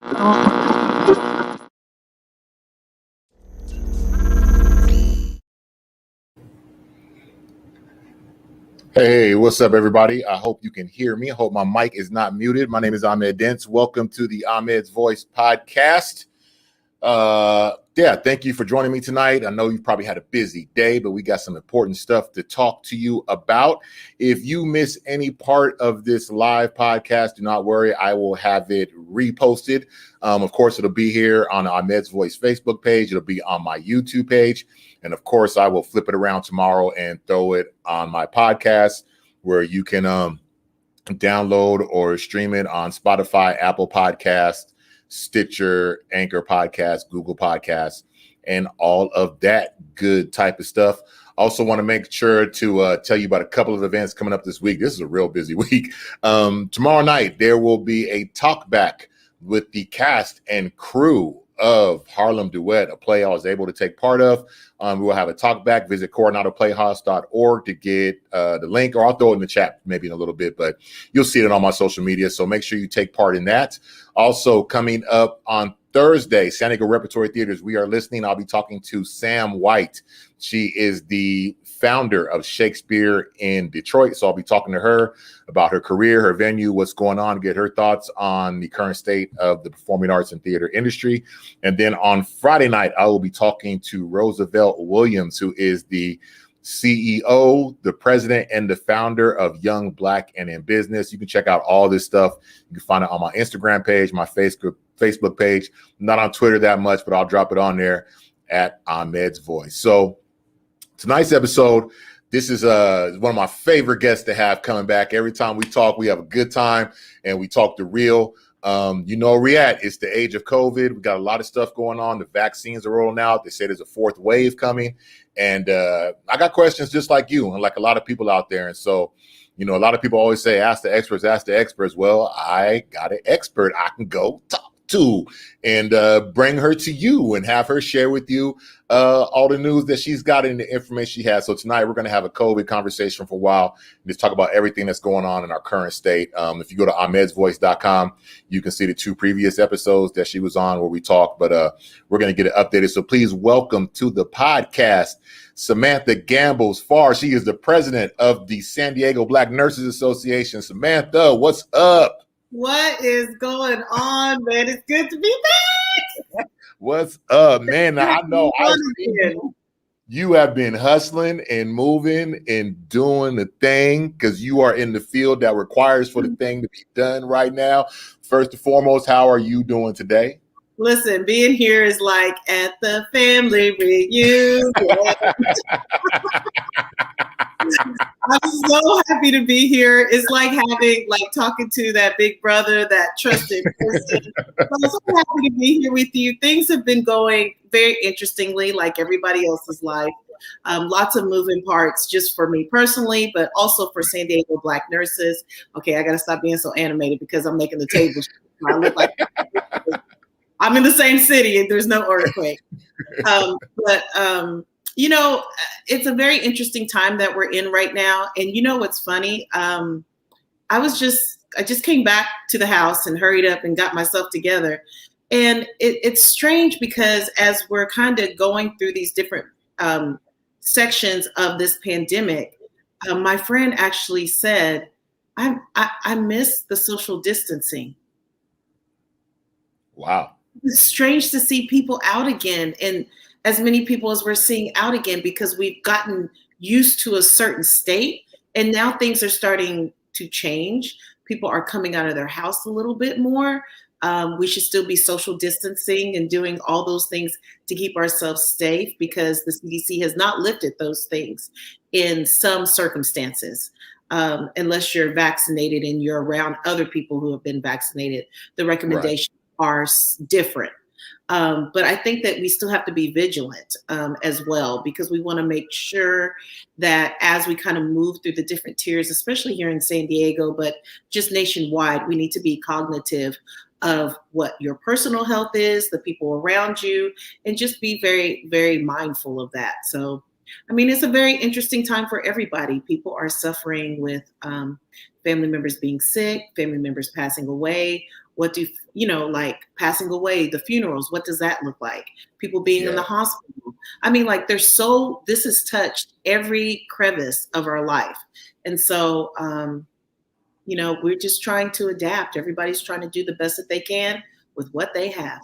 Hey, what's up, everybody? I hope you can hear me. I hope my mic is not muted. My name is Ahmed Dents. Welcome to the Ahmed's Voice podcast. Thank you for joining me tonight. I know you probably had a busy day, but we got some important stuff to talk to you about. If you miss any part of this live podcast, do not worry. I will have it reposted. Of course, it'll be here on Ahmed's Voice Facebook page. It'll be on my YouTube page. And of course, I will flip it around tomorrow and throw it on my podcast where you can download or stream it on Spotify, Apple Podcasts, Stitcher, Anchor Podcast, Google Podcasts, and all of that good type of stuff. Also want to make sure to tell you about a couple of events coming up this week. This is a real busy week. Tomorrow night, there will be a talk back with the cast and crew of Harlem Duet, a play I was able to take part of. We will have a talk back. Visit coronadoPlayhouse.org to get the link, or I'll throw it in the chat maybe in a little bit, but you'll see it on my social media. So make sure you take part in that. Also coming up on Thursday, San Diego Repertory Theaters, we are listening. I'll be talking to Sam White. She is the founder of Shakespeare in Detroit. So I'll be talking to her about her career, her venue, what's going on, get her thoughts on the current state of the performing arts and theater industry. And then on Friday night, I will be talking to Roosevelt Williams, who is the CEO, the president, and the founder of Young, Black, and in Business. You can check out all this stuff. You can find it on my Instagram page, my Facebook page. Not on Twitter that much, but I'll drop it on there at Ahmed's Voice. So tonight's episode, this is one of my favorite guests to have coming back. Every time we talk, we have a good time, and we talk the real. It's the age of COVID. We got a lot of stuff going on. The vaccines are rolling out. They say there's a fourth wave coming. And I got questions just like you and like a lot of people out there. And so, a lot of people always say, ask the experts, ask the experts. Well, I got an expert I can go talk to and bring her to you and have her share with you all the news that she's got and the information she has. So tonight we're going to have a COVID conversation for a while and just talk about everything that's going on in our current state. If you go to ahmedsvoice.com, you can see the 2 previous episodes that she was on where we talk, but we're going to get it updated. So please welcome to the podcast, Samantha Gambles Farr. She is the president of the San Diego Black Nurses Association. Samantha, what's up? What is going on, man? It's good to be back. What's up, man? I know you have been hustling and moving and doing the thing because you are in the field that requires for the thing to be done right now. First and foremost, how are you doing today? Listen, being here is like at the family reunion. I'm so happy to be here. It's like talking to that big brother, that trusted person. I'm so happy to be here with you. Things have been going very interestingly, like everybody else's life. Lots of moving parts just for me personally, but also for San Diego Black nurses. Okay, I got to stop being so animated because I'm making the table. I look like I'm in the same city and there's no earthquake. It's a very interesting time that we're in right now. And you know what's funny? I just came back to the house and hurried up and got myself together. And it's strange because as we're kind of going through these different sections of this pandemic, my friend actually said, I miss the social distancing. Wow. It's strange to see people out again, and as many people as we're seeing out again, because we've gotten used to a certain state and now things are starting to change. People are coming out of their house a little bit more. We should still be social distancing and doing all those things to keep ourselves safe because the CDC has not lifted those things in some circumstances. Unless you're vaccinated and you're around other people who have been vaccinated, the recommendations are different. But I think that we still have to be vigilant as well, because we want to make sure that as we kind of move through the different tiers, especially here in San Diego, but just nationwide, we need to be cognitive of what your personal health is, the people around you, and just be very, very mindful of that. So, I mean, it's a very interesting time for everybody. People are suffering with family members being sick, family members passing away, What do, like passing away, the funerals, what does that look like? People being in the hospital. I mean, like this has touched every crevice of our life. And so, we're just trying to adapt. Everybody's trying to do the best that they can with what they have.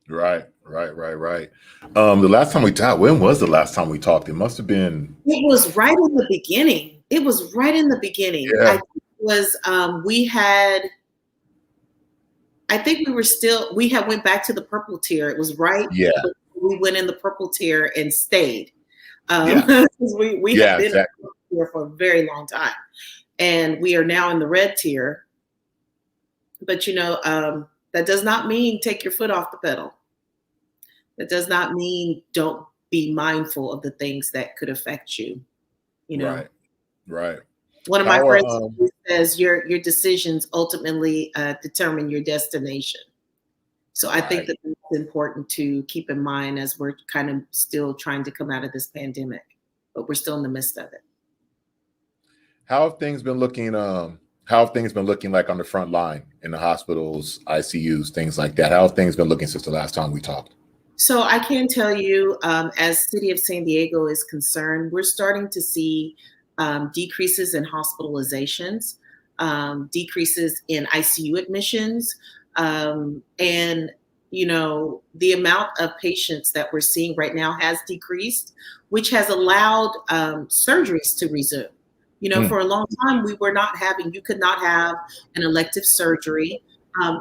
Right. The last time we talked, when was the last time we talked? It must have been. It was right in the beginning. Yeah. I think it was, we had went back to the purple tier. It was right. Yeah. We went in the purple tier and stayed. We have been in the purple tier for a very long time. And we are now in the red tier. But, that does not mean take your foot off the pedal. That does not mean don't be mindful of the things that could affect you. Right. One of my friends says your decisions ultimately determine your destination. So I think that it's important to keep in mind as we're kind of still trying to come out of this pandemic, but we're still in the midst of it. How have things been looking? How have things been looking like on the front line in the hospitals, ICUs, things like that? How have things been looking since the last time we talked? So I can tell you, as City of San Diego is concerned, we're starting to see decreases in hospitalizations, decreases in ICU admissions, and the amount of patients that we're seeing right now has decreased, which has allowed surgeries to resume. For a long time, you could not have an elective surgery.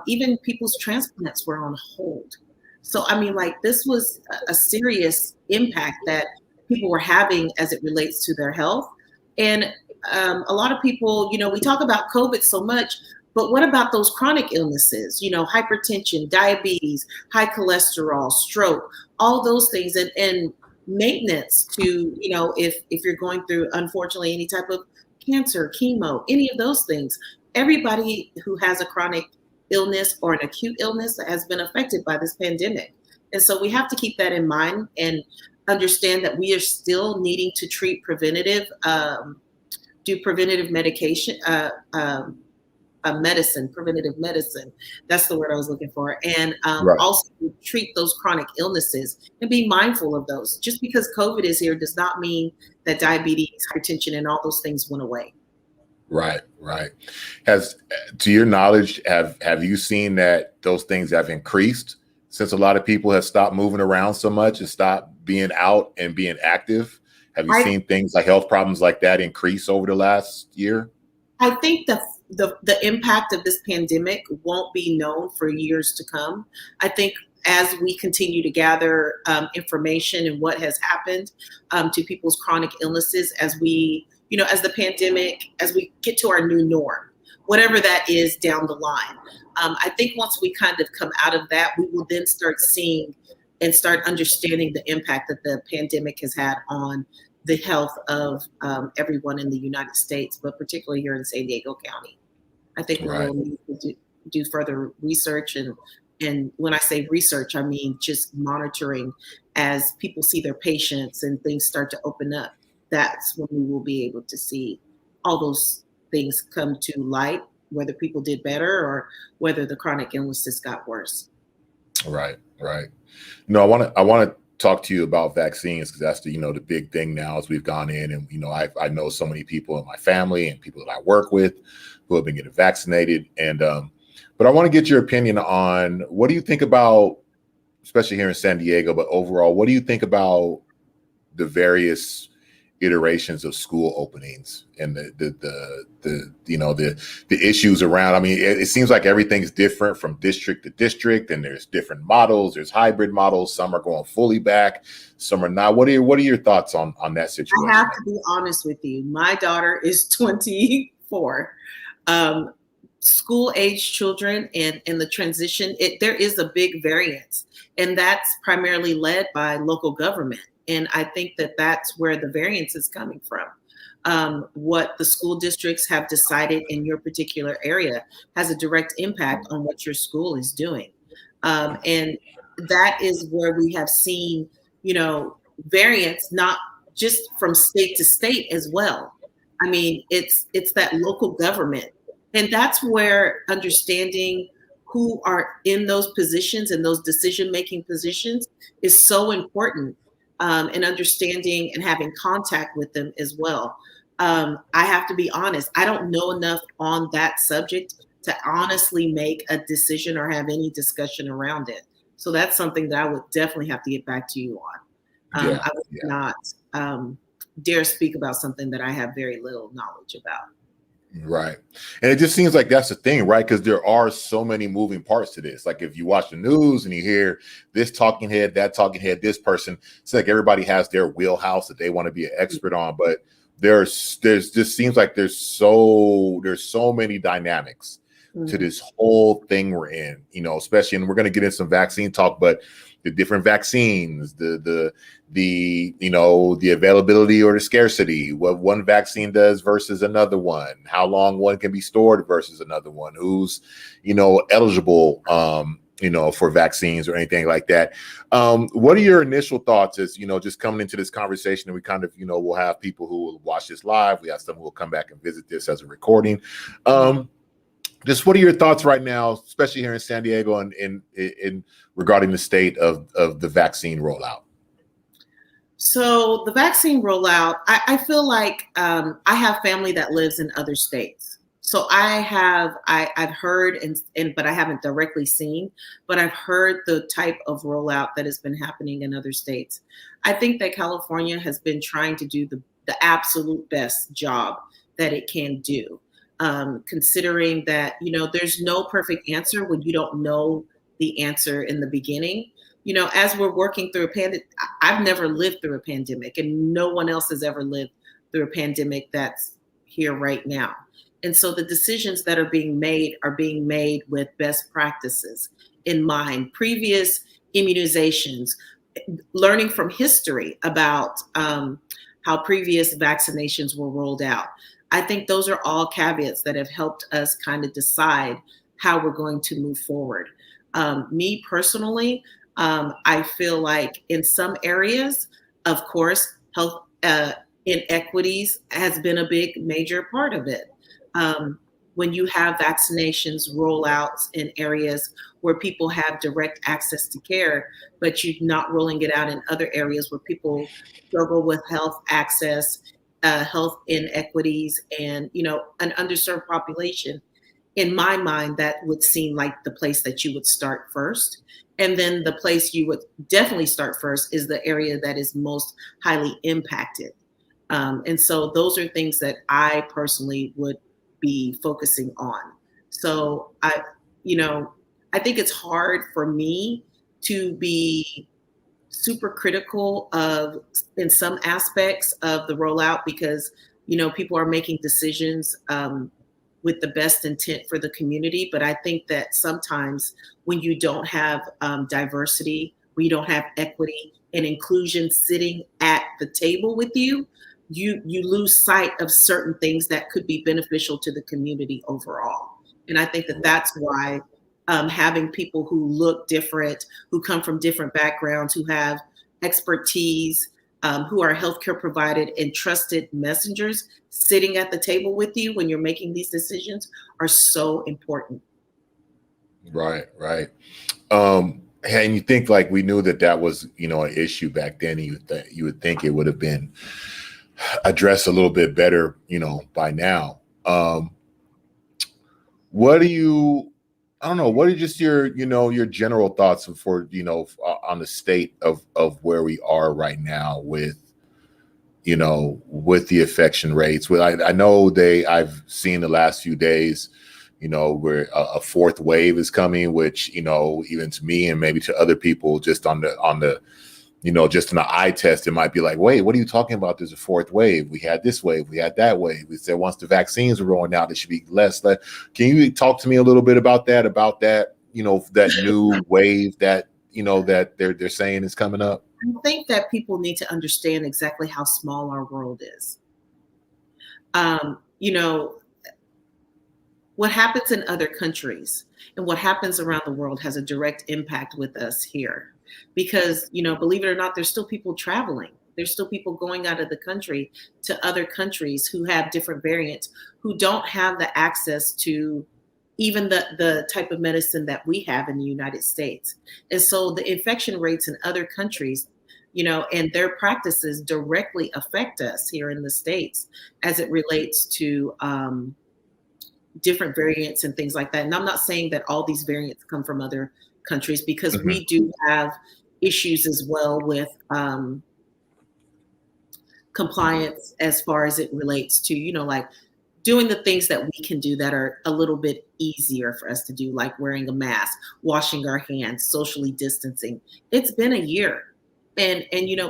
Even people's transplants were on hold. So, I mean, like, this was a serious impact that people were having as it relates to their health. And a lot of people, we talk about COVID so much, but what about those chronic illnesses, hypertension, diabetes, high cholesterol, stroke, all those things, and maintenance to, if you're going through, unfortunately, any type of cancer, chemo, any of those things. Everybody who has a chronic illness or an acute illness has been affected by this pandemic. And so we have to keep that in mind and understand that we are still needing to treat preventative medication, preventative medicine. That's the word I was looking for. And also treat those chronic illnesses and be mindful of those. Just because COVID is here does not mean that diabetes, hypertension, and all those things went away. Right. To your knowledge, have you seen that those things have increased since a lot of people have stopped moving around so much and stopped being out and being active? Have you seen things like health problems like that increase over the last year? I think the impact of this pandemic won't be known for years to come. I think as we continue to gather information and what has happened to people's chronic illnesses, as we get to our new norm, whatever that is down the line. I think once we kind of come out of that, we will then start seeing and start understanding the impact that the pandemic has had on the health of everyone in the United States, but particularly here in San Diego County. I think we'll need to do further research. And when I say research, I mean just monitoring as people see their patients and things start to open up. That's when we will be able to see all those things come to light, whether people did better or whether the chronic illnesses got worse. Right. No, I want to talk to you about vaccines because that's the big thing now as we've gone in, and I know so many people in my family and people that I work with who have been getting vaccinated, and but I want to get your opinion on what do you think about, especially here in San Diego, but overall, what do you think about the various iterations of school openings and the issues around? I mean, it seems like everything's different from district to district, and there's different models. There's hybrid models. Some are going fully back, some are not. What are your thoughts on that situation? I have to be honest with you. My daughter is 24. School age children and the transition, there is a big variance, and that's primarily led by local government. And I think that that's where the variance is coming from. What the school districts have decided in your particular area has a direct impact on what your school is doing. And that is where we have seen, variance, not just from state to state as well. I mean, it's that local government. And that's where understanding who are in those positions and those decision-making positions is so important, and understanding and having contact with them as well. I have to be honest, I don't know enough on that subject to honestly make a decision or have any discussion around it. So that's something that I would definitely have to get back to you on. Yeah, I would yeah. not dare speak about something that I have very little knowledge about. Right. And it just seems like that's the thing, right? Because there are so many moving parts to this. Like if you watch the news and you hear this talking head, that talking head, this person, it's like everybody has their wheelhouse that they want to be an expert on. But there's just seems like there's so many dynamics to this whole thing we're in, especially, and we're going to get into some vaccine talk, but the different vaccines, the availability or the scarcity, what one vaccine does versus another one, how long one can be stored versus another one, who's, eligible, for vaccines or anything like that. What are your initial thoughts as, just coming into this conversation, and we kind of, we'll have people who will watch this live. We have some who will come back and visit this as a recording. Just what are your thoughts right now, especially here in San Diego and in regarding the state of the vaccine rollout? So the vaccine rollout, I feel like I have family that lives in other states. So I've heard but I haven't directly seen, but I've heard the type of rollout that has been happening in other states. I think that California has been trying to do the absolute best job that it can do. Considering that, there's no perfect answer when you don't know the answer in the beginning. As we're working through a pandemic, I've never lived through a pandemic, and no one else has ever lived through a pandemic that's here right now. And so the decisions that are being made with best practices in mind, previous immunizations, learning from history about how previous vaccinations were rolled out. I think those are all caveats that have helped us kind of decide how we're going to move forward. Me personally, I feel like in some areas, of course, health inequities has been a big major part of it. When you have vaccinations rollouts in areas where people have direct access to care, but you're not rolling it out in other areas where people struggle with health access, health inequities, and an underserved population. In my mind, that would seem like the place that you would start first. And then the place you would definitely start first is the area that is most highly impacted. And so those are things that I personally would be focusing on. So I think it's hard for me to be super critical of in some aspects of the rollout because people are making decisions with the best intent for the community. But I think that sometimes when you don't have diversity, when you don't have equity and inclusion sitting at the table with you, you lose sight of certain things that could be beneficial to the community overall. And I think that that's why having people who look different, who come from different backgrounds, who have expertise, who are healthcare provided and trusted messengers sitting at the table with you when you're making these decisions are so important. Right. And you think like we knew that was, an issue back then. And you would think it would have been addressed a little bit better, by now. What are just your general thoughts for, on the state of where we are right now with the infection rates? I know I've seen the last few days, where a fourth wave is coming, which, even to me and maybe to other people just on the just in the eye test, it might be like, wait, what are you talking about? There's a fourth wave. We had this wave. We had that wave. We said once the vaccines are rolling out, it should be less. Can you talk to me a little bit about that, that new wave that, that they're saying is coming up? I think that people need to understand exactly how small our world is. What happens in other countries and what happens around the world has a direct impact with us here. Because, believe it or not, there's still people traveling. There's still people going out of the country to other countries who have different variants, who don't have the access to even the type of medicine that we have in the United States. And so the infection rates in other countries, and their practices directly affect us here in the States as it relates to different variants and things like that. And I'm not saying that all these variants come from other countries, because Mm-hmm. we do have issues as well with compliance as far as it relates to, like doing the things that we can do that are a little bit easier for us to do, like wearing a mask, washing our hands, socially distancing. It's been a year, and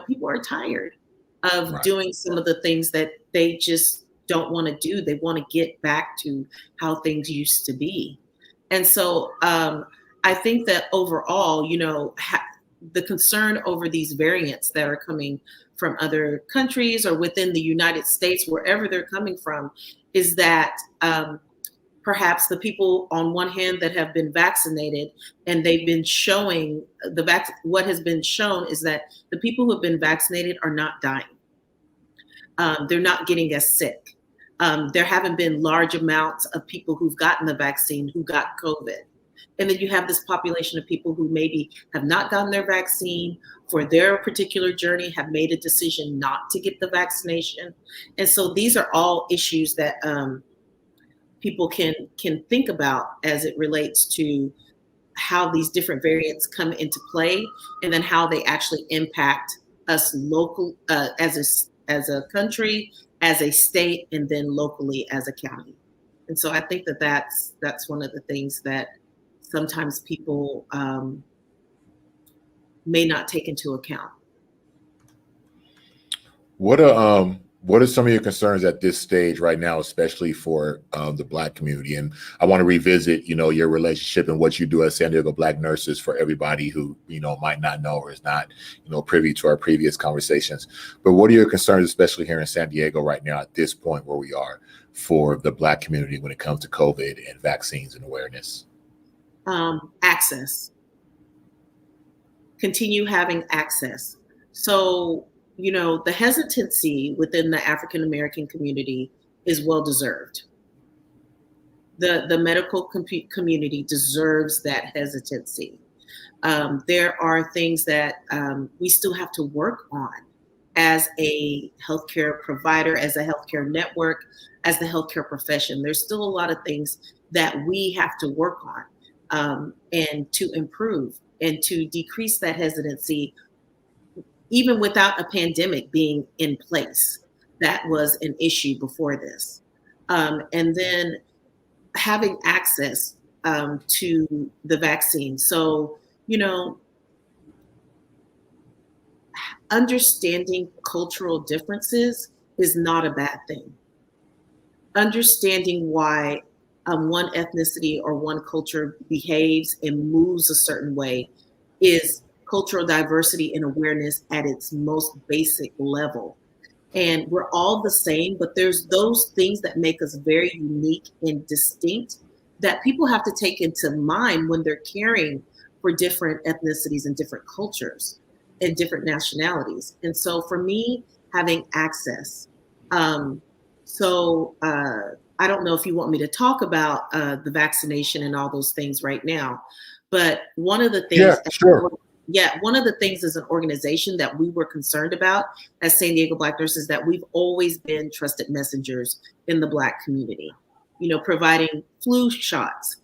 people are tired of Right. doing some of the things that they just don't want to do. They want to get back to how things used to be. And so I think that overall, the concern over these variants that are coming from other countries or within the United States, wherever they're coming from, is that perhaps the people on one hand that have been vaccinated, and they've been showing what has been shown is that the people who have been vaccinated are not dying. They're not getting as sick. There haven't been large amounts of people who've gotten the vaccine who got COVID. And then you have this population of people who maybe have not gotten their vaccine for their particular journey, have made a decision not to get the vaccination. And so these are all issues that people can think about as it relates to how these different variants come into play, and then how they actually impact us local as a country, as a state, and then locally as a county. And so I think that that's one of the things that sometimes people may not take into account. What are some of your concerns at this stage right now, especially for the Black community? And I want to revisit, your relationship and what you do as San Diego Black nurses for everybody who, might not know or is not, privy to our previous conversations. But what are your concerns, especially here in San Diego right now at this point where we are, for the Black community when it comes to COVID and vaccines and awareness? Access. Continue having access. So, the hesitancy within the African American community is well deserved. The medical community deserves that hesitancy. There are things that we still have to work on as a healthcare provider, as a healthcare network, as the healthcare profession. There's still a lot of things that we have to work on and to improve and to decrease that hesitancy, even without a pandemic being in place. That was an issue before this. And then having access to the vaccine. So, understanding cultural differences is not a bad thing. Understanding why one ethnicity or one culture behaves and moves a certain way is cultural diversity and awareness at its most basic level. And we're all the same, but there's those things that make us very unique and distinct that people have to take into mind when they're caring for different ethnicities and different cultures and different nationalities. And so for me, having access. I don't know if you want me to talk about the vaccination and all those things right now, but one of the things, yeah, sure. One of the things as an organization that we were concerned about as San Diego Black nurses, that we've always been trusted messengers in the Black community, providing flu shots,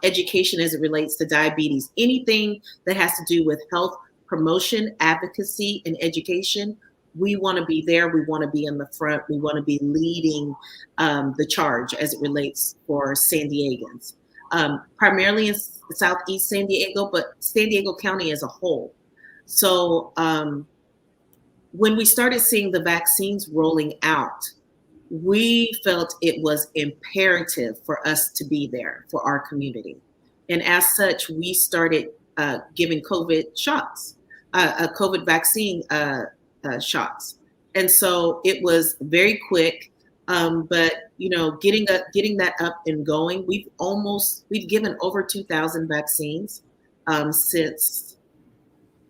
education as it relates to diabetes, anything that has to do with health promotion, advocacy, and education. We want to be there. We want to be in the front. We want to be leading the charge as it relates for San Diegans, primarily in Southeast San Diego, but San Diego County as a whole. So when we started seeing the vaccines rolling out, we felt it was imperative for us to be there for our community. And as such, we started giving COVID shots, COVID vaccine shots. And so it was very quick, but getting that up and going, we've given over 2,000 vaccines since,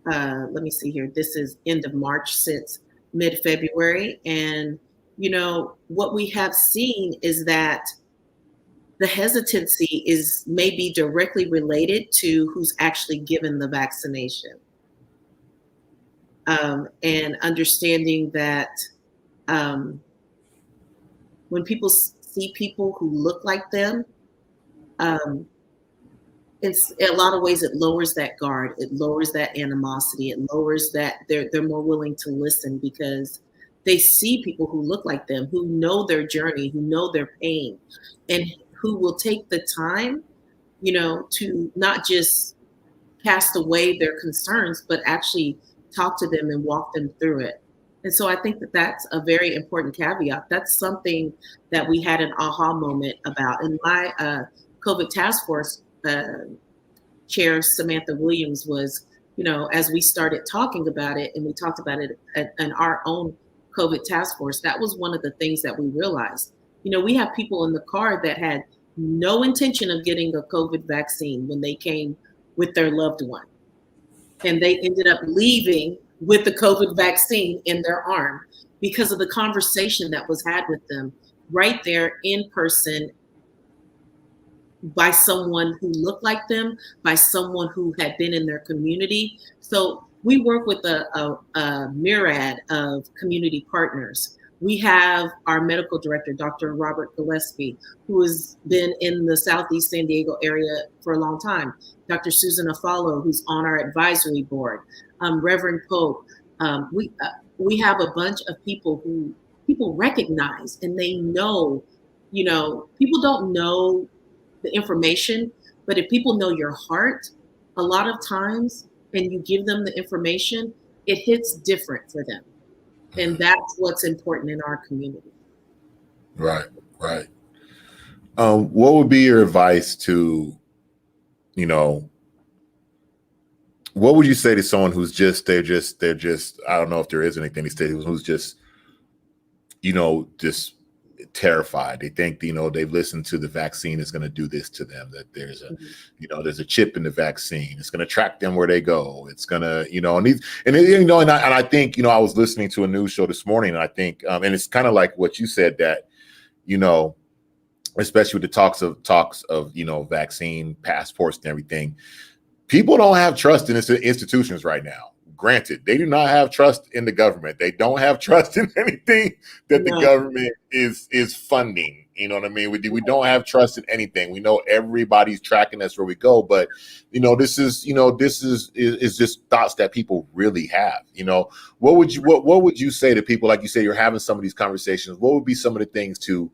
let me see here, this is end of March, since mid-February. And what we have seen is that the hesitancy may be directly related to who's actually given the vaccination. And understanding that when people see people who look like them, it's in a lot of ways it lowers that guard, it lowers that animosity, it lowers that they're more willing to listen because they see people who look like them, who know their journey, who know their pain, and who will take the time, to not just cast away their concerns, but actually talk to them and walk them through it. And so I think that that's a very important caveat. That's something that we had an aha moment about. In my COVID task force, Chair Samantha Williams was, as we started talking about it and we talked about it in our own COVID task force, that was one of the things that we realized. We have people in the car that had no intention of getting a COVID vaccine when they came with their loved one. And they ended up leaving with the COVID vaccine in their arm because of the conversation that was had with them right there in person by someone who looked like them, by someone who had been in their community. So we work with a myriad of community partners. We have our medical director, Dr. Robert Gillespie, who has been in the Southeast San Diego area for a long time. Dr. Susan Afalo, who's on our advisory board. Reverend Pope. We have a bunch of people who people recognize and they know, people don't know the information, but if people know your heart, a lot of times, and you give them the information, it hits different for them. And that's what's important in our community. Right. What would be your advice to, what would you say to someone who's they're just, I don't know if there is anything to say, who's just, just terrified. They think, they've listened to the vaccine is going to do this to them, that there's a, there's a chip in the vaccine. It's going to track them where they go. It's going to, and I think, I was listening to a news show this morning and I think, and it's kind of like what you said that, especially with the talks of, vaccine passports and everything, people don't have trust in institutions right now. Granted, they do not have trust in the government. They don't have trust in anything that the government is funding. You know what I mean? We don't have trust in anything. We know everybody's tracking us where we go, but this is just thoughts that people really have. What would you say to people? Like you say, you're having some of these conversations. What would be some of the things to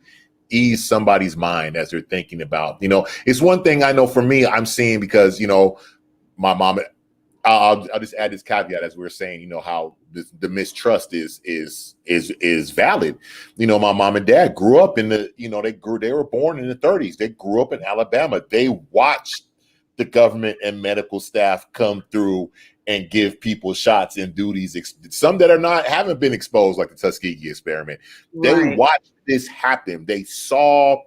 ease somebody's mind as they're thinking about? It's one thing I know for me, I'm seeing because my mom. I'll just add this caveat as we were saying, how the mistrust is valid. My mom and dad grew up in the, they were born in the 30s. They grew up in Alabama. They watched the government and medical staff come through and give people shots and do these, some that haven't been exposed, like the Tuskegee experiment. Right. They watched this happen. They saw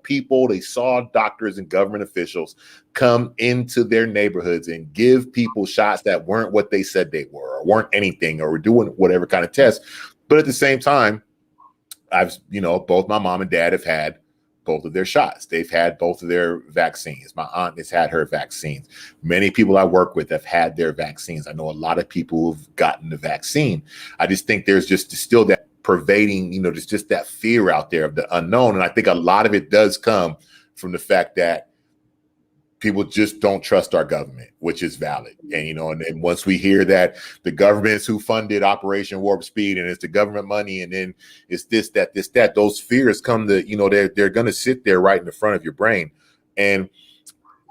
doctors and government officials come into their neighborhoods and give people shots that weren't what they said they were, or weren't anything, or were doing whatever kind of test. But at the same time, both my mom and dad have had both of their shots. They've had both of their vaccines. My aunt has had her vaccines. Many people I work with have had their vaccines. I know a lot of people who've gotten the vaccine. I just think there's just still that pervading, there's just that fear out there of the unknown. And I think a lot of it does come from the fact that people just don't trust our government, which is valid. And, and then once we hear that the government's who funded Operation Warp Speed and it's the government money, and then it's this, that, those fears come to, they're going to sit there right in the front of your brain. And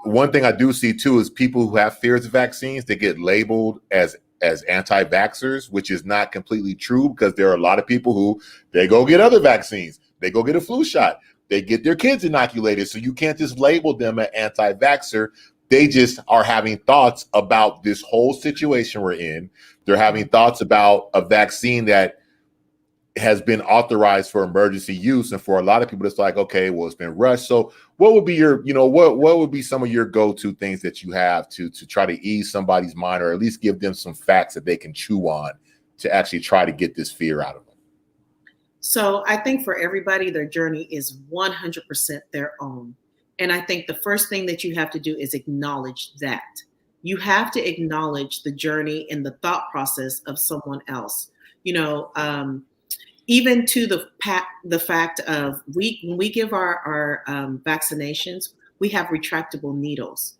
one thing I do see too, is people who have fears of vaccines, they get labeled as anti-vaxxers, which is not completely true, because there are a lot of people who they go get other vaccines. They go get a flu shot. They get their kids inoculated. So you can't just label them an anti-vaxxer. They just are having thoughts about this whole situation we're in. They're having thoughts about a vaccine that has been authorized for emergency use. And for a lot of people, it's like, okay, well, it's been rushed. So what would be your, what would be some of your go-to things that you have to try to ease somebody's mind, or at least give them some facts that they can chew on to actually try to get this fear out of them? So I think for everybody, their journey is 100% their own. And I think the first thing that you have to do is acknowledge that. You have to acknowledge the journey and the thought process of someone else. Even to the fact of when we give our vaccinations, we have retractable needles.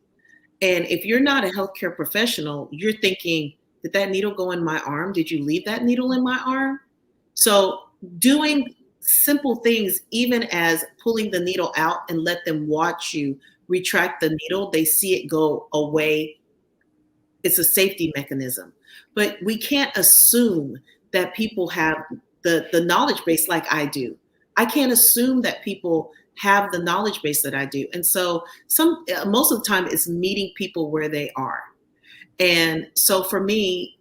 And if you're not a healthcare professional, you're thinking, did that needle go in my arm? Did you leave that needle in my arm? So doing simple things, even as pulling the needle out and let them watch you retract the needle, they see it go away. It's a safety mechanism. But we can't assume that people have the knowledge base like I do. I can't assume that people have the knowledge base that I do. And so most of the time it's meeting people where they are. And so for me,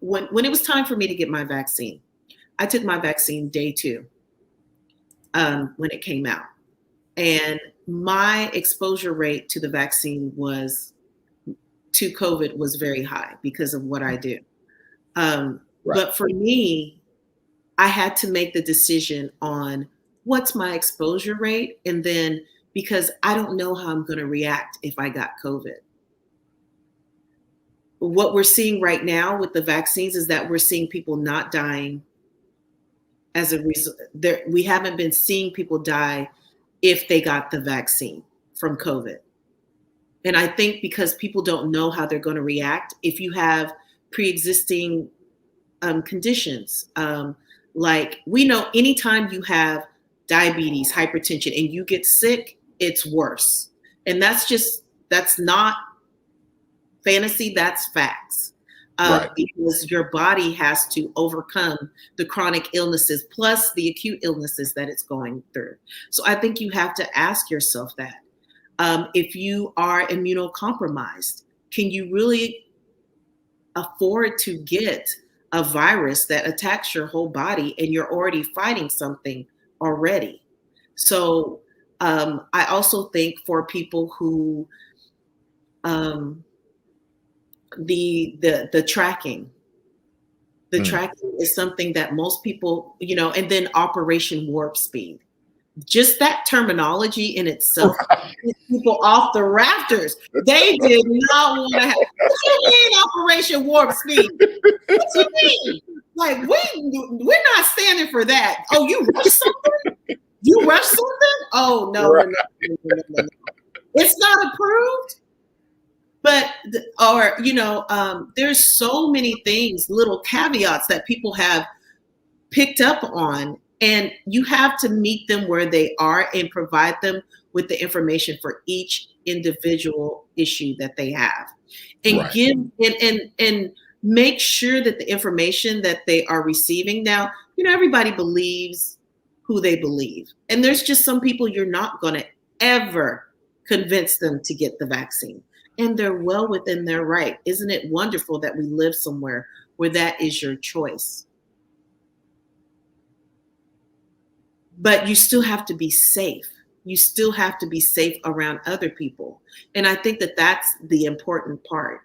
when it was time for me to get my vaccine, I took my vaccine day 2 when it came out. And my exposure rate to the vaccine to COVID was very high because of what I do. But for me, I had to make the decision on what's my exposure rate. And then because I don't know how I'm going to react if I got COVID. What we're seeing right now with the vaccines is that we're seeing people not dying as a result. We haven't been seeing people die if they got the vaccine from COVID. And I think because people don't know how they're going to react, if you have pre-existing conditions, like we know anytime you have diabetes, hypertension, and you get sick, it's worse. And that's not fantasy, that's facts. Because your body has to overcome the chronic illnesses plus the acute illnesses that it's going through. So I think you have to ask yourself that. If you are immunocompromised, can you really afford to get a virus that attacks your whole body and you're already fighting something already? So I also think for people who the tracking is something that most people, and then Operation Warp Speed. Just that terminology in itself gets people off the rafters. They did not want to have. What do you mean Operation Warp Speed? What do you mean? Like we're not standing for that. Oh, you rushed something? You rushed something? Oh no, right. No. It's not approved. But there's so many things, little caveats that people have picked up on. And you have to meet them where they are and provide them with the information for each individual issue that they have, and give and make sure that the information that they are receiving. Now, everybody believes who they believe, and there's just some people you're not going to ever convince them to get the vaccine, and they're well within their right. Isn't it wonderful that we live somewhere where that is your choice? But you still have to be safe. You still have to be safe around other people. And I think that that's the important part,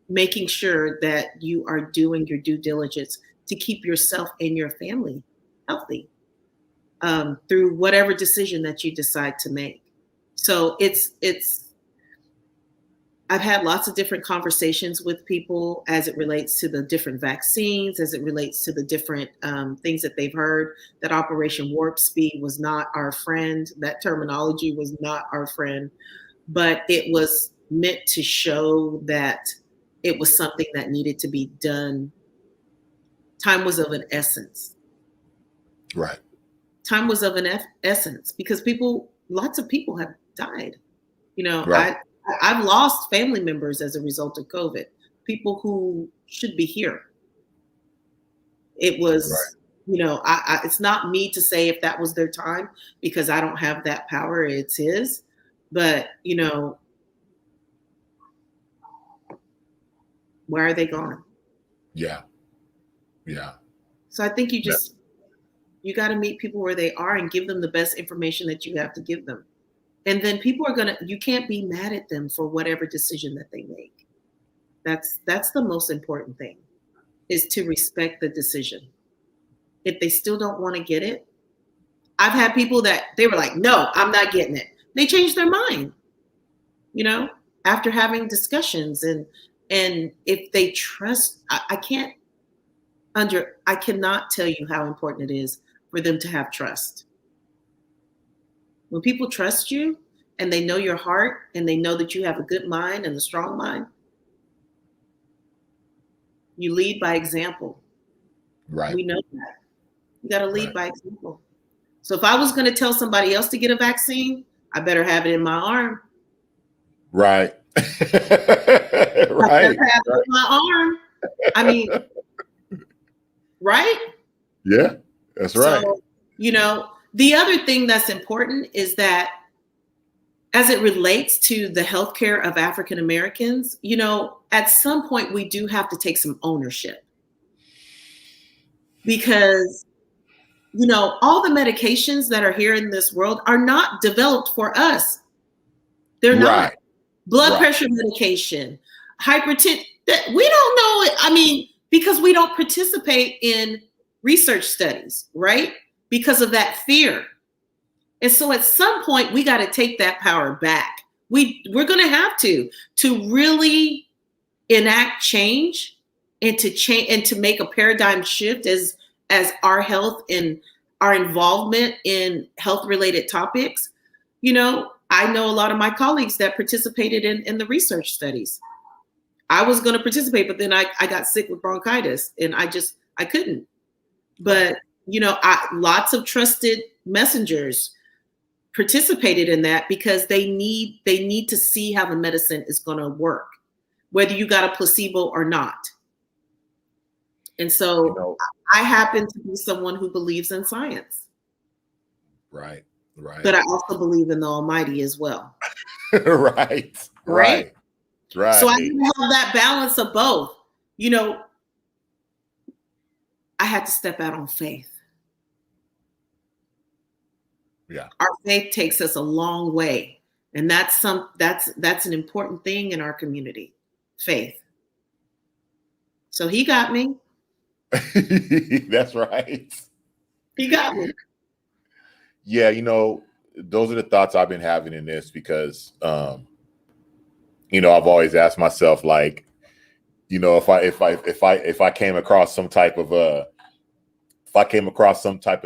making sure that you are doing your due diligence to keep yourself and your family healthy through whatever decision that you decide to make. So I've had lots of different conversations with people as it relates to the different vaccines, as it relates to the different things that they've heard, that Operation Warp Speed was not our friend. That terminology was not our friend, but it was meant to show that it was something that needed to be done. Time was of an essence. Right. Time was of an essence because lots of people have died. Right. I've lost family members as a result of COVID, people who should be here. It was, it's not me to say if that was their time because I don't have that power. It's his. But, where are they gone? Yeah. Yeah. So I think you got to meet people where they are and give them the best information that you have to give them. And then people you can't be mad at them for whatever decision that they make. That's the most important thing, is to respect the decision. If they still don't want to get it, I've had people that they were like, no, I'm not getting it. They changed their mind, you know, after having discussions. And if they trust, I cannot tell you how important it is for them to have trust. When people trust you and they know your heart and they know that you have a good mind and a strong mind, you lead by example. Right. We know that. You got to lead by example. So if I was going to tell somebody else to get a vaccine, I better have it in my arm. Right. Right. I better have it in my arm. I mean, right? Yeah, that's right. So, you know, the other thing that's important is that as it relates to the healthcare of African Americans, you know, at some point we do have to take some ownership. Because, you know, all the medications that are here in this world are not developed for us. They're not. Blood pressure medication, hypertension, we don't know it. I mean, because we don't participate in research studies, right? Because of that fear. And so at some point, we got to take that power back. We're going to have to really enact change and to make a paradigm shift as our health and our involvement in health related topics. You know, I know a lot of my colleagues that participated in the research studies. I was going to participate, but then I got sick with bronchitis and I couldn't. But, you know, lots of trusted messengers participated in that because they need to see how the medicine is going to work, whether you got a placebo or not. And so, you know, I happen to be someone who believes in science. Right. But I also believe in the Almighty as well. Right. So I need to have that balance of both. You know, I had to step out on faith. Yeah. Our faith takes us a long way. And that's an important thing in our community. Faith. So he got me. That's right. He got me. Yeah, you know, those are the thoughts I've been having in this because, you know, I've always asked myself, like, you know, if I came across some type of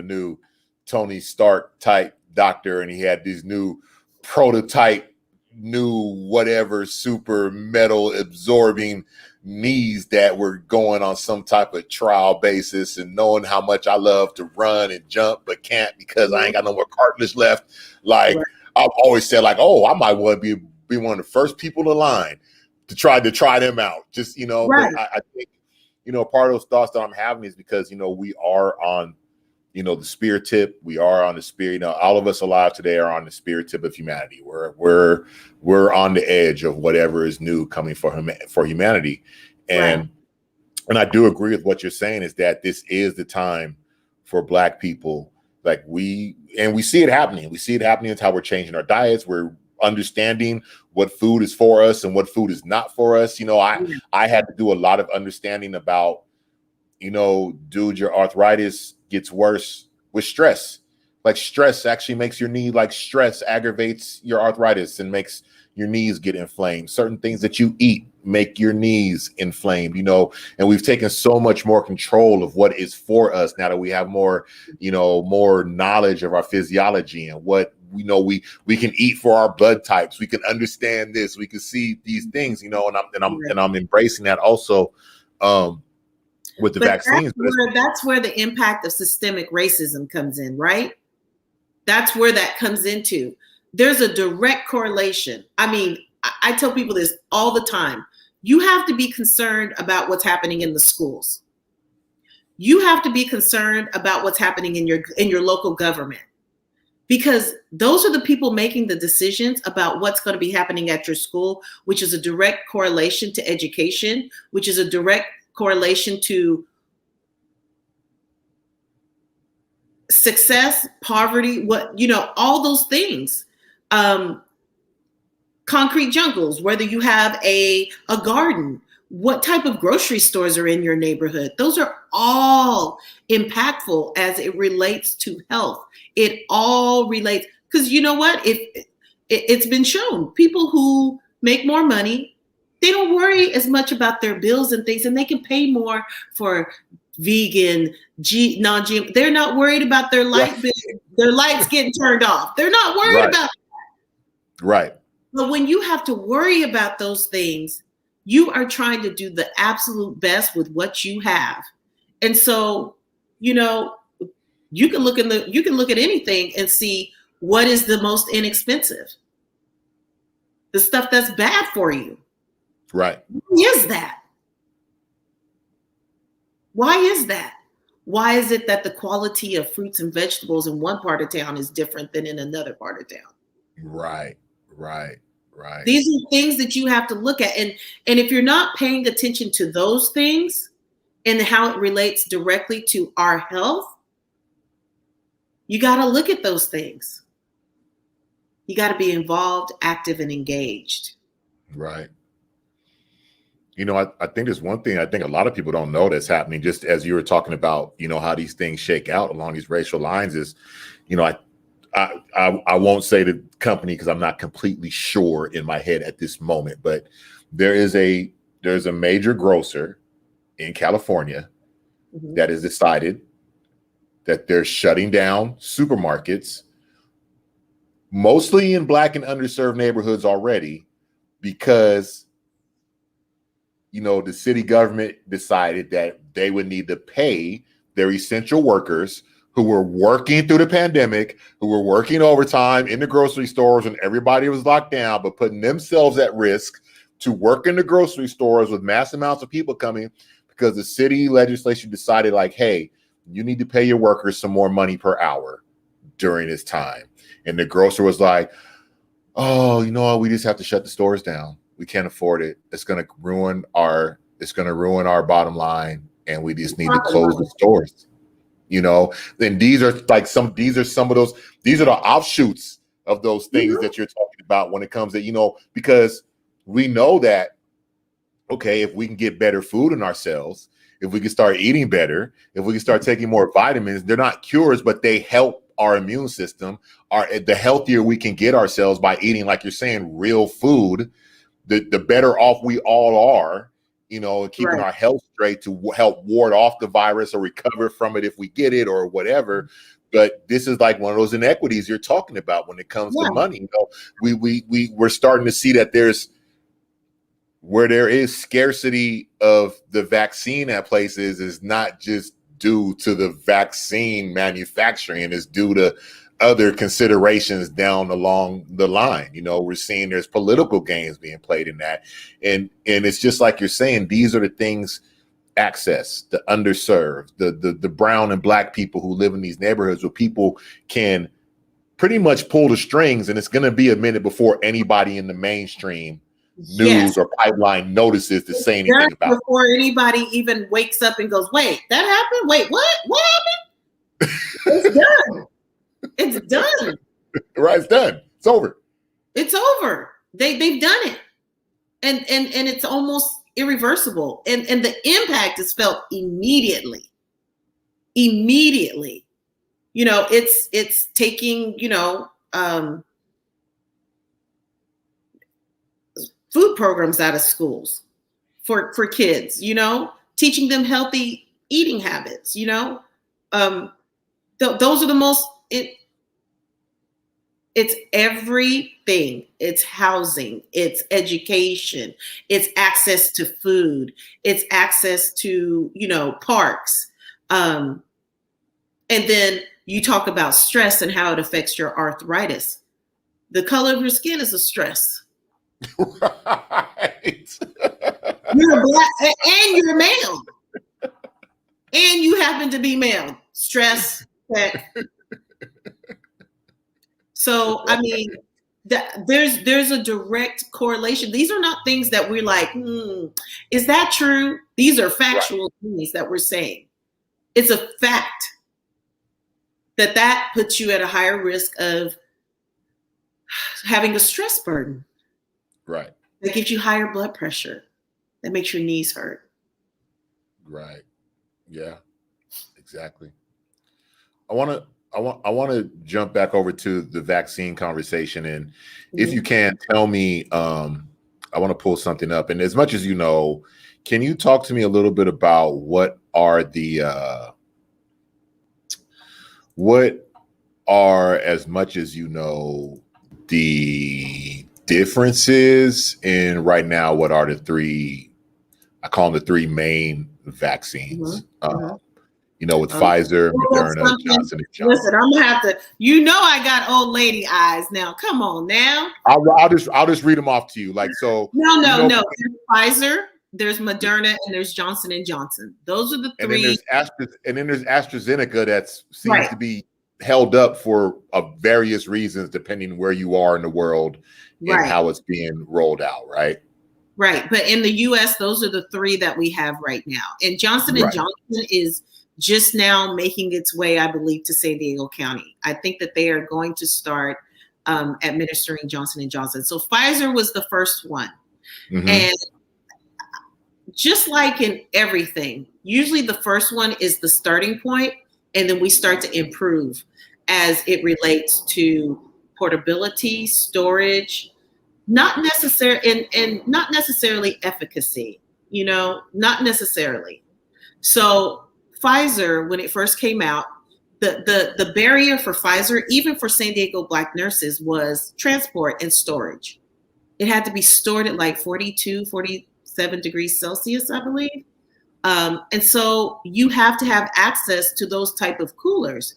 new Tony Stark type doctor and he had these new prototype, new whatever super metal absorbing knees that were going on some type of trial basis, and knowing how much I love to run and jump but can't because I ain't got no more cartilage left. Like I've always said, like, oh, I might want to be one of the first people in line to try them out. Just, you know, but I think, you know, part of those thoughts that I'm having is because, you know, we are on, you know, the spirit tip. We are on the spirit. You know, all of us alive today are on the spirit tip of humanity. We're on the edge of whatever is new coming for humanity. And and I do agree with what you're saying is that this is the time for Black people. Like we see it happening. We see it happening. It's how we're changing our diets. We're understanding what food is for us and what food is not for us. You know, I had to do a lot of understanding about, you know, dude, your arthritis gets worse with stress. Like stress actually makes your knee, like stress aggravates your arthritis and makes your knees get inflamed. Certain things that you eat make your knees inflamed, you know, and we've taken so much more control of what is for us now that we have more, you know, more knowledge of our physiology and what, you know, we can eat for our blood types. We can understand this. We can see these things, you know, and I'm embracing that also. With the vaccines. That's where the impact of systemic racism comes in, right? That's where that comes into. There's a direct correlation. I mean, I tell people this all the time. You have to be concerned about what's happening in the schools. You have to be concerned about what's happening in your local government, because those are the people making the decisions about what's going to be happening at your school, which is a direct correlation to education, which is a direct correlation to success, poverty, all those things. Concrete jungles, whether you have a garden, What type of grocery stores are in your neighborhood? Those are all impactful as it relates to health. It all relates, because you know what? It's been shown, people who make more money, they don't worry as much about their bills and things, and they can pay more for vegan, non-GM. They're not worried about their their lights getting turned off. They're not worried about that. Right. But when you have to worry about those things, you are trying to do the absolute best with what you have. And so, you can look at anything and see what is the most inexpensive. The stuff that's bad for you. Right. Why is that? Why is that? Why is it that the quality of fruits and vegetables in one part of town is different than in another part of town? Right. These are things that you have to look at. And if you're not paying attention to those things and how it relates directly to our health, you got to look at those things. You got to be involved, active, and engaged. Right. I think there's one thing I think a lot of people don't know that's happening, just as you were talking about, how these things shake out along these racial lines is, I won't say the company because I'm not completely sure in my head at this moment, but there's a major grocer in California that has decided that they're shutting down supermarkets, mostly in Black and underserved neighborhoods already, because the city government decided that they would need to pay their essential workers who were working through the pandemic, who were working overtime in the grocery stores when everybody was locked down, but putting themselves at risk to work in the grocery stores with mass amounts of people coming, because the city legislature decided, like, hey, you need to pay your workers some more money per hour during this time. And the grocer was like, oh, you know what? We just have to shut the stores down. We can't afford it. It's going to ruin our bottom line. And we just need to close the stores. Then these are some of those, these are the offshoots of those things that you're talking about when it comes to, because we know that, okay, if we can get better food in ourselves, if we can start eating better, if we can start taking more vitamins, they're not cures, but they help our immune system. The healthier we can get ourselves by eating, like you're saying, real food, the better off we all are, keeping our health straight to help ward off the virus or recover from it if we get it or whatever. But this is like one of those inequities you're talking about when it comes to money. We're starting to see that where there is scarcity of the vaccine at places is not just due to the vaccine manufacturing, it's due to other considerations down along the line. We're seeing there's political games being played in that. And it's just like you're saying, these are the things, access, the underserved, the brown and Black people who live in these neighborhoods where people can pretty much pull the strings, and it's going to be a minute before anybody in the mainstream news or pipeline notices to say anything about it. Before anybody even wakes up and goes, wait, that happened? Wait, what? What happened? It's done. It's done. Right, it's done. It's over. It's over. They've done it. And it's almost irreversible. And the impact is felt immediately. Immediately. It's taking, food programs out of schools for kids, teaching them healthy eating habits, those are the most, it's everything. It's housing, it's education, it's access to food, it's access to, parks. And then you talk about stress and how it affects your arthritis. The color of your skin is a stress. Right. You're Black and you're male. And you happen to be male. Stress. So, I mean, there's a direct correlation. These are not things that we're like, is that true? These are factual things that we're saying. It's a fact that puts you at a higher risk of having a stress burden. Right. That gives you higher blood pressure. that makes your knees hurt. Right. Yeah, exactly. I want to jump back over to the vaccine conversation, and if you can tell me, I want to pull something up. And as much as you know, can you talk to me a little bit about what are, as much as you know, the differences in right now? What are the three? I call them the three main vaccines. With Pfizer, Moderna, Johnson & Johnson. Listen, I'm gonna have to. I got old lady eyes now. Come on now. I'll just read them off to you. Like so. No. There's Pfizer, there's Moderna, and there's Johnson & Johnson. Those are the three. And then there's AstraZeneca that seems to be held up for various reasons, depending where you are in the world and how it's being rolled out. Right. Right. But in the U.S., those are the three that we have right now. And Johnson & Johnson is just now making its way, I believe, to San Diego County. I think that they are going to start administering Johnson & Johnson. So Pfizer was the first one. And just like in everything, usually the first one is the starting point, and then we start to improve as it relates to portability, storage, not necessarily efficacy, not necessarily. So Pfizer, when it first came out, the barrier for Pfizer, even for San Diego Black nurses, was transport and storage. It had to be stored at like 42, 47 degrees Celsius, I believe. And so you have to have access to those type of coolers.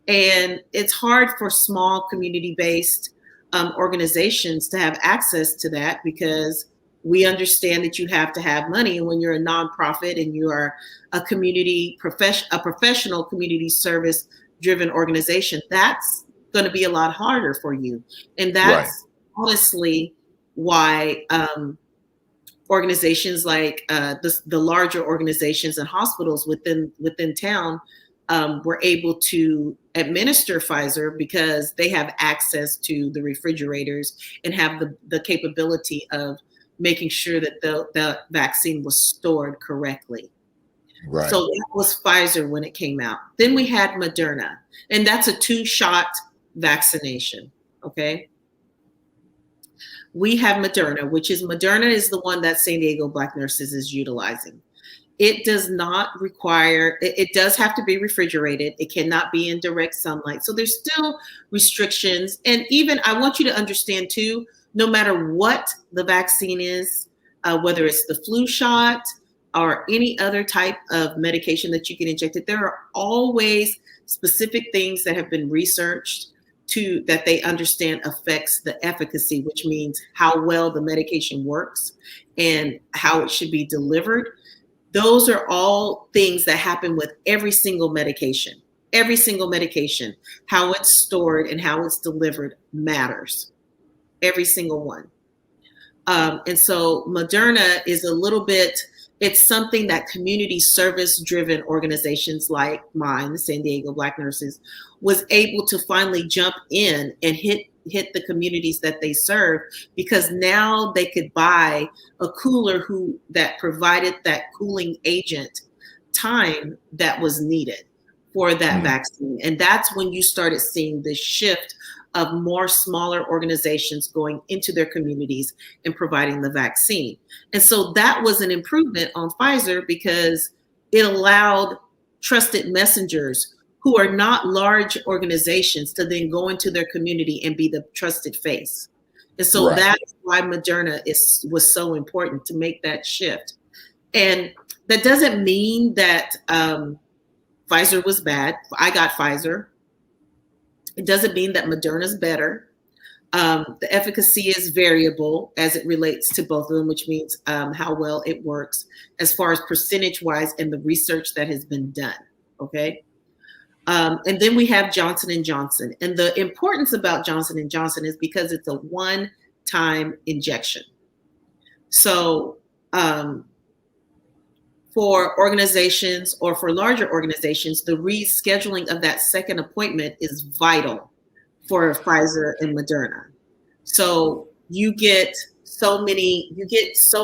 And it's hard for small community-based organizations to have access to that, because we understand that you have to have money. And when you're a nonprofit and you are a professional community service driven organization, that's going to be a lot harder for you. And that's honestly why organizations like the larger organizations and hospitals within town were able to administer Pfizer, because they have access to the refrigerators and have the capability of making sure that the vaccine was stored correctly. Right. So that was Pfizer when it came out. Then we had Moderna, and that's a 2-shot vaccination. Okay. We have Moderna, Moderna is the one that San Diego Black nurses is utilizing. It does not require, it does have to be refrigerated. It cannot be in direct sunlight. So there's still restrictions. And even I want you to understand too, no matter what the vaccine is, whether it's the flu shot or any other type of medication that you can inject it, there are always specific things that have been researched that they understand affects the efficacy, which means how well the medication works and how it should be delivered. Those are all things that happen with every single medication. Every single medication, how it's stored and how it's delivered matters. Every single one. And so Moderna is a little bit, it's something that community service driven organizations like mine, the San Diego Black Nurses, was able to finally jump in and hit the communities that they serve, because now they could buy a cooler that provided that cooling agent time that was needed for that vaccine. And that's when you started seeing this shift of more smaller organizations going into their communities and providing the vaccine. And so that was an improvement on Pfizer, because it allowed trusted messengers who are not large organizations to then go into their community and be the trusted face. And so that's why Moderna was so important, to make that shift. And that doesn't mean that Pfizer was bad. I got Pfizer. It doesn't mean that Moderna's better. The efficacy is variable as it relates to both of them, which means how well it works as far as percentage-wise and the research that has been done, okay? And then we have Johnson & Johnson. And the importance about Johnson & Johnson is because it's a one-time injection. So for organizations or for larger organizations, the rescheduling of that second appointment is vital for Pfizer and Moderna. So you get so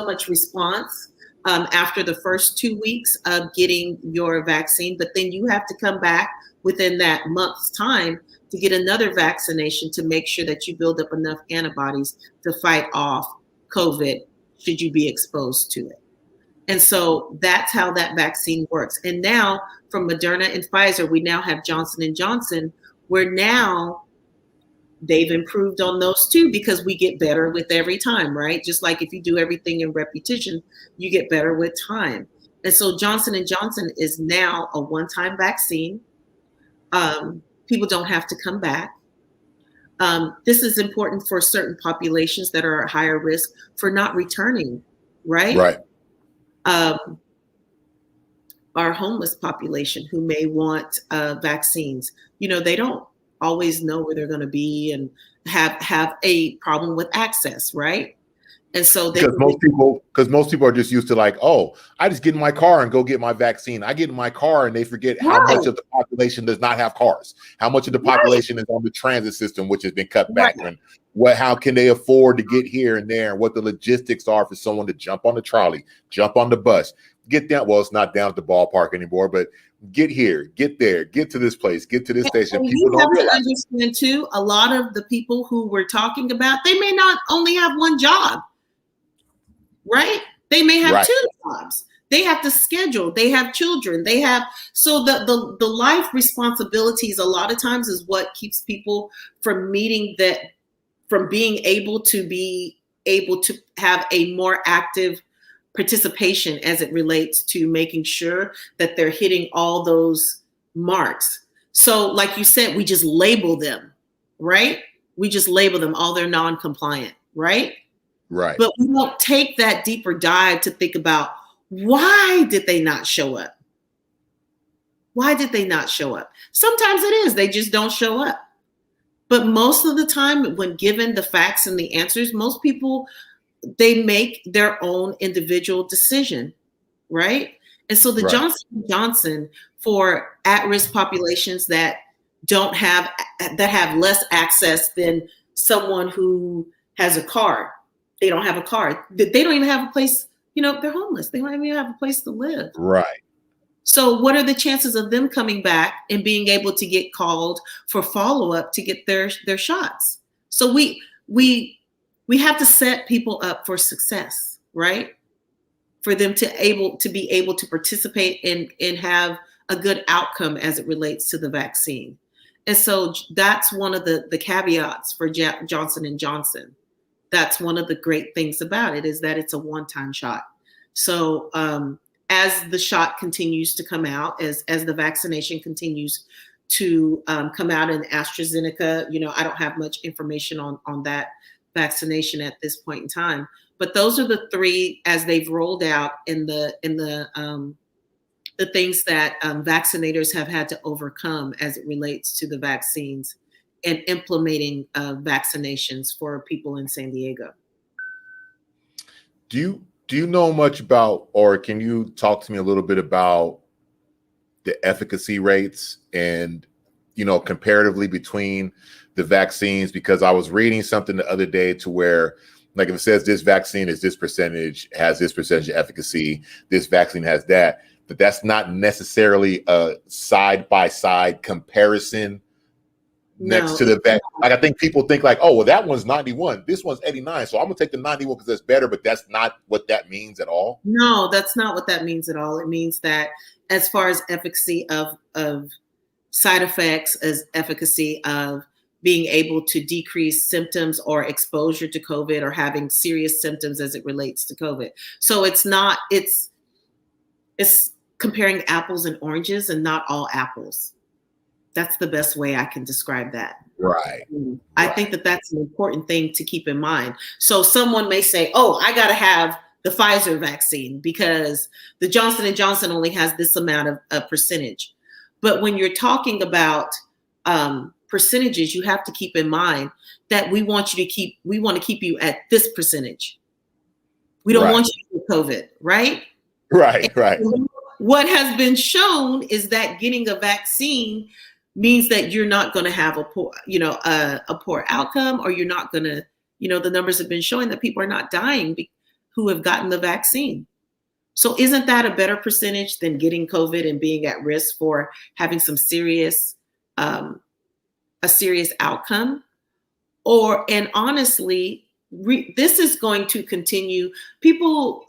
much response after the first 2 weeks of getting your vaccine, but then you have to come back within that month's time to get another vaccination to make sure that you build up enough antibodies to fight off COVID should you be exposed to it. And so that's how that vaccine works. And now from Moderna and Pfizer, we now have Johnson & Johnson, where now they've improved on those too, because we get better with every time, right? Just like if you do everything in repetition, you get better with time. And so Johnson & Johnson is now a one-time vaccine. People don't have to come back. This is important for certain populations that are at higher risk for not returning, right? Right. Our homeless population who may want vaccines, they don't always know where they're going to be and have a problem with access, right? And so because most people are just used to like, oh, I just get in my car and go get my vaccine. I get in my car and they forget how much of the population does not have cars, how much of the population is on the transit system, which has been cut back, and how can they afford to get here and there, and what the logistics are for someone to jump on the trolley, jump on the bus, get down. Well, it's not down at the ballpark anymore, but get here, get there, get to this place, get to this station. And people don't realize. Understand too, a lot of the people who we're talking about, they may not only have one job. Right? They may have two jobs. They have to schedule. They have children. They have, so the life responsibilities a lot of times is what keeps people from meeting that, from being able to have a more active participation as it relates to making sure that they're hitting all those marks. So like you said, we just label them, right? We just label them, all they're non-compliant, right? Right. But we won't take that deeper dive to think about, why did they not show up? Why did they not show up? Sometimes it is, they just don't show up. But most of the time, when given the facts and the answers, most people, they make their own individual decision, right? And so the Johnson & Johnson for at-risk populations that have less access than someone who has a car. They don't have a car. They don't even have a place, they're homeless. They don't even have a place to live. Right. So what are the chances of them coming back and being able to get called for follow-up to get their shots? So we have to set people up for success, right? For them to be able to participate and have a good outcome as it relates to the vaccine. And so that's one of the caveats for Johnson & Johnson. That's one of the great things about it, is that it's a one-time shot. So as the shot continues to come out, as the vaccination continues to come out in AstraZeneca, I don't have much information on that vaccination at this point in time. But those are the three, as they've rolled out in the things that vaccinators have had to overcome as it relates to the vaccines and implementing vaccinations for people in San Diego. Do you know much about, or can you talk to me a little bit about the efficacy rates and, comparatively between the vaccines? Because I was reading something the other day to where, like, if it says this vaccine is this percentage, has this percentage of efficacy, this vaccine has that, but that's not necessarily a side-by-side comparison next to the vaccine. Like, I think people think like, oh, well, that one's 91, this one's 89, so I'm gonna take the 91 because that's better, but that's not what that means at all. No, that's not what that means at all. It means that as far as efficacy of side effects, as efficacy of being able to decrease symptoms or exposure to COVID or having serious symptoms as it relates to COVID. So it's comparing apples and oranges and not all apples. That's the best way I can describe that. Right. I think that that's an important thing to keep in mind. So someone may say, oh, I got to have the Pfizer vaccine because the Johnson & Johnson only has this amount of percentage. But when you're talking about percentages, you have to keep in mind that we want to keep you at this percentage. We don't want you to get COVID, right? Right, right. What has been shown is that getting a vaccine means that you're not going to have a poor outcome, or you're not going to, the numbers have been showing that people are not dying who have gotten the vaccine. So isn't that a better percentage than getting COVID and being at risk for having some serious, a serious outcome? And honestly, this is going to continue. People,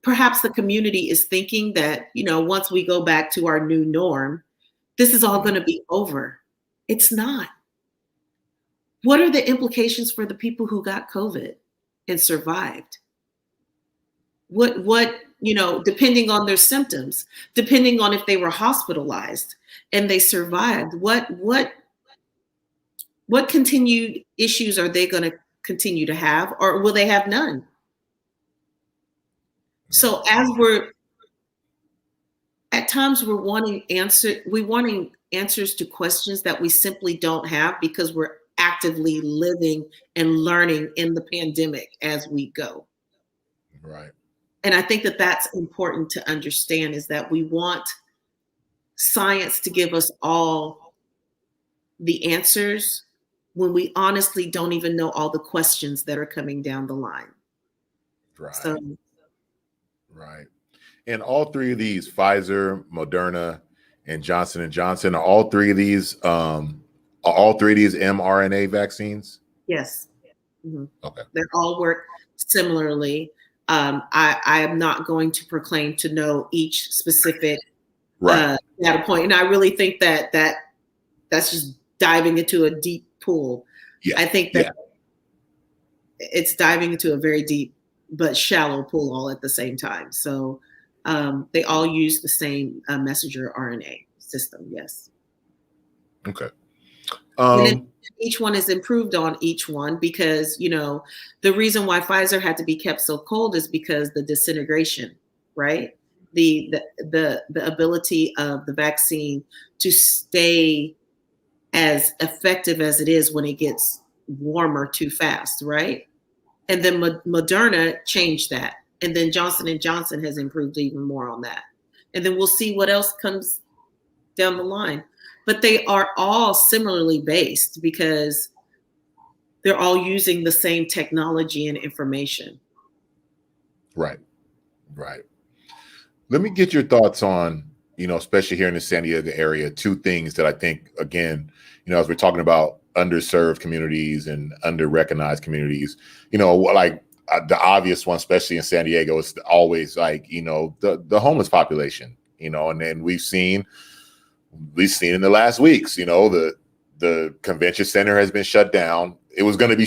perhaps the community is thinking that, once we go back to our new norm, this is all going to be over. It's not. What are the implications for the people who got COVID and survived? What, depending on their symptoms, depending on if they were hospitalized and they survived, what continued issues are they going to continue to have, or will they have none? So at times we're wanting answers to questions that we simply don't have because we're actively living and learning in the pandemic as we go. Right. And I think that that's important to understand, is that we want science to give us all the answers when we honestly don't even know all the questions that are coming down the line. Right. So, right. And all three of these, Pfizer, Moderna, and Johnson & Johnson, are all three of these mRNA vaccines? Yes. Mm-hmm. Okay. They all work similarly. I am not going to proclaim to know each specific data point. And I really think that that's just diving into a deep pool. Yeah. I think that it's diving into a very deep but shallow pool all at the same time. So they all use the same messenger RNA system. Yes. Okay. And then each one is improved on each one, because, the reason why Pfizer had to be kept so cold is because the disintegration, right? The ability of the vaccine to stay as effective as it is when it gets warmer too fast, right? And then Moderna changed that. And then Johnson & Johnson has improved even more on that. And then we'll see what else comes down the line. But they are all similarly based because they're all using the same technology and information. Right. Right. Let me get your thoughts on, especially here in the San Diego area, two things that I think, again, as we're talking about underserved communities and under-recognized communities, like the obvious one, especially in San Diego, is always like, the homeless population, and then we've seen in the last weeks, the convention center has been shut down. It was going to be,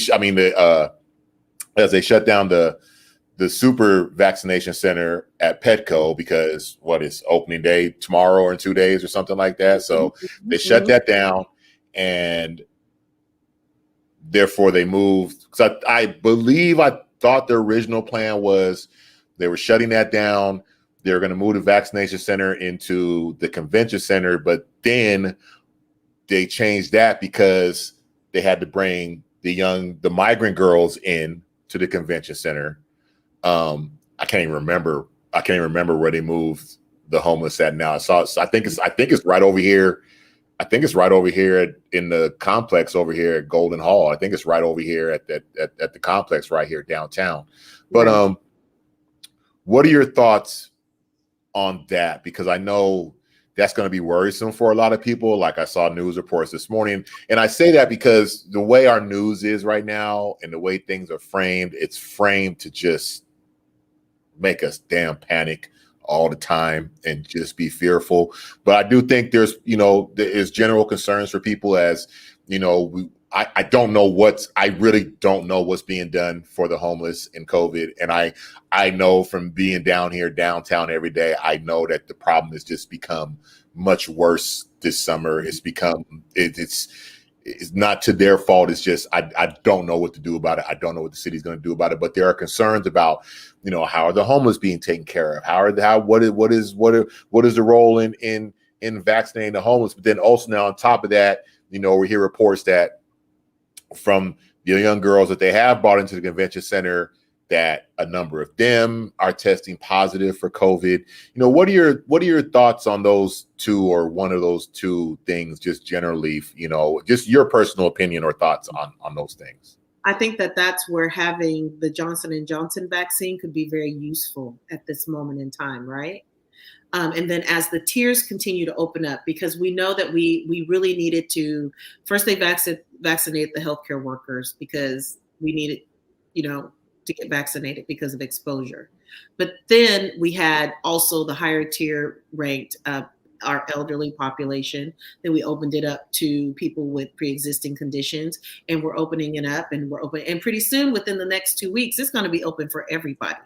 as they shut down the super vaccination center at Petco, because it's opening day tomorrow or in 2 days or something like that. So they shut that down, and therefore they moved. Because I thought the original plan was they were shutting that down. They were going to move the vaccination center into the convention center, but then they changed that because they had to bring the migrant girls in to the convention center. I can't even remember where they moved the homeless at now. I think it's right over here. I think it's right over here in the complex over here at Golden Hall. I think it's right over here at the complex right here downtown. But what are your thoughts on that? Because I know that's going to be worrisome for a lot of people. Like, I saw news reports this morning, and I say that because the way our news is right now and the way things are framed, it's framed to just make us damn panic all the time and just be fearful. But I do think there is general concerns for people, as I really don't know what's being done for the homeless in COVID. And I know from being down here downtown every day, I know that the problem has just become much worse this summer. It's become, it's not to their fault. It's just, I don't know what to do about it. I don't know what the city's going to do about it, but there are concerns about, how are the homeless being taken care of? What is the role in vaccinating the homeless? But then also now on top of that, we hear reports that from the young girls that they have brought into the convention center, that a number of them are testing positive for COVID. What are your thoughts on those two, or one of those two things, just generally, just your personal opinion or thoughts on those things? I think that that's where having the Johnson and Johnson vaccine could be very useful at this moment in time, right? And then as the tiers continue to open up, because we know that we really needed to first they vaccinate the healthcare workers because we needed, to get vaccinated because of exposure. But then we had also the higher tier ranked our elderly population. Then we opened it up to people with pre-existing conditions, and we're opening it up, and we're open. And pretty soon, within the next 2 weeks, it's going to be open for everybody.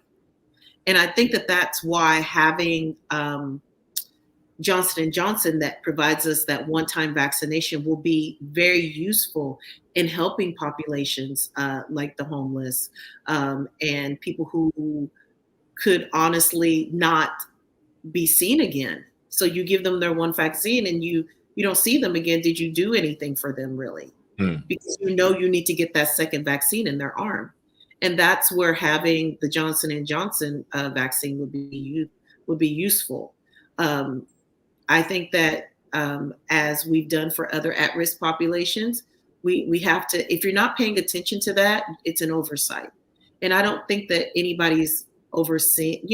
And I think that that's why having Johnson & Johnson that provides us that one-time vaccination will be very useful in helping populations like the homeless and people who could honestly not be seen again. So you give them their one vaccine and you don't see them again. Did you do anything for them really? Because you need to get that second vaccine in their arm. And that's where having the Johnson & Johnson vaccine would be useful. I think that as we've done for other at-risk populations, we have to, if you're not paying attention to that, it's an oversight. And I don't think that anybody's overseeing,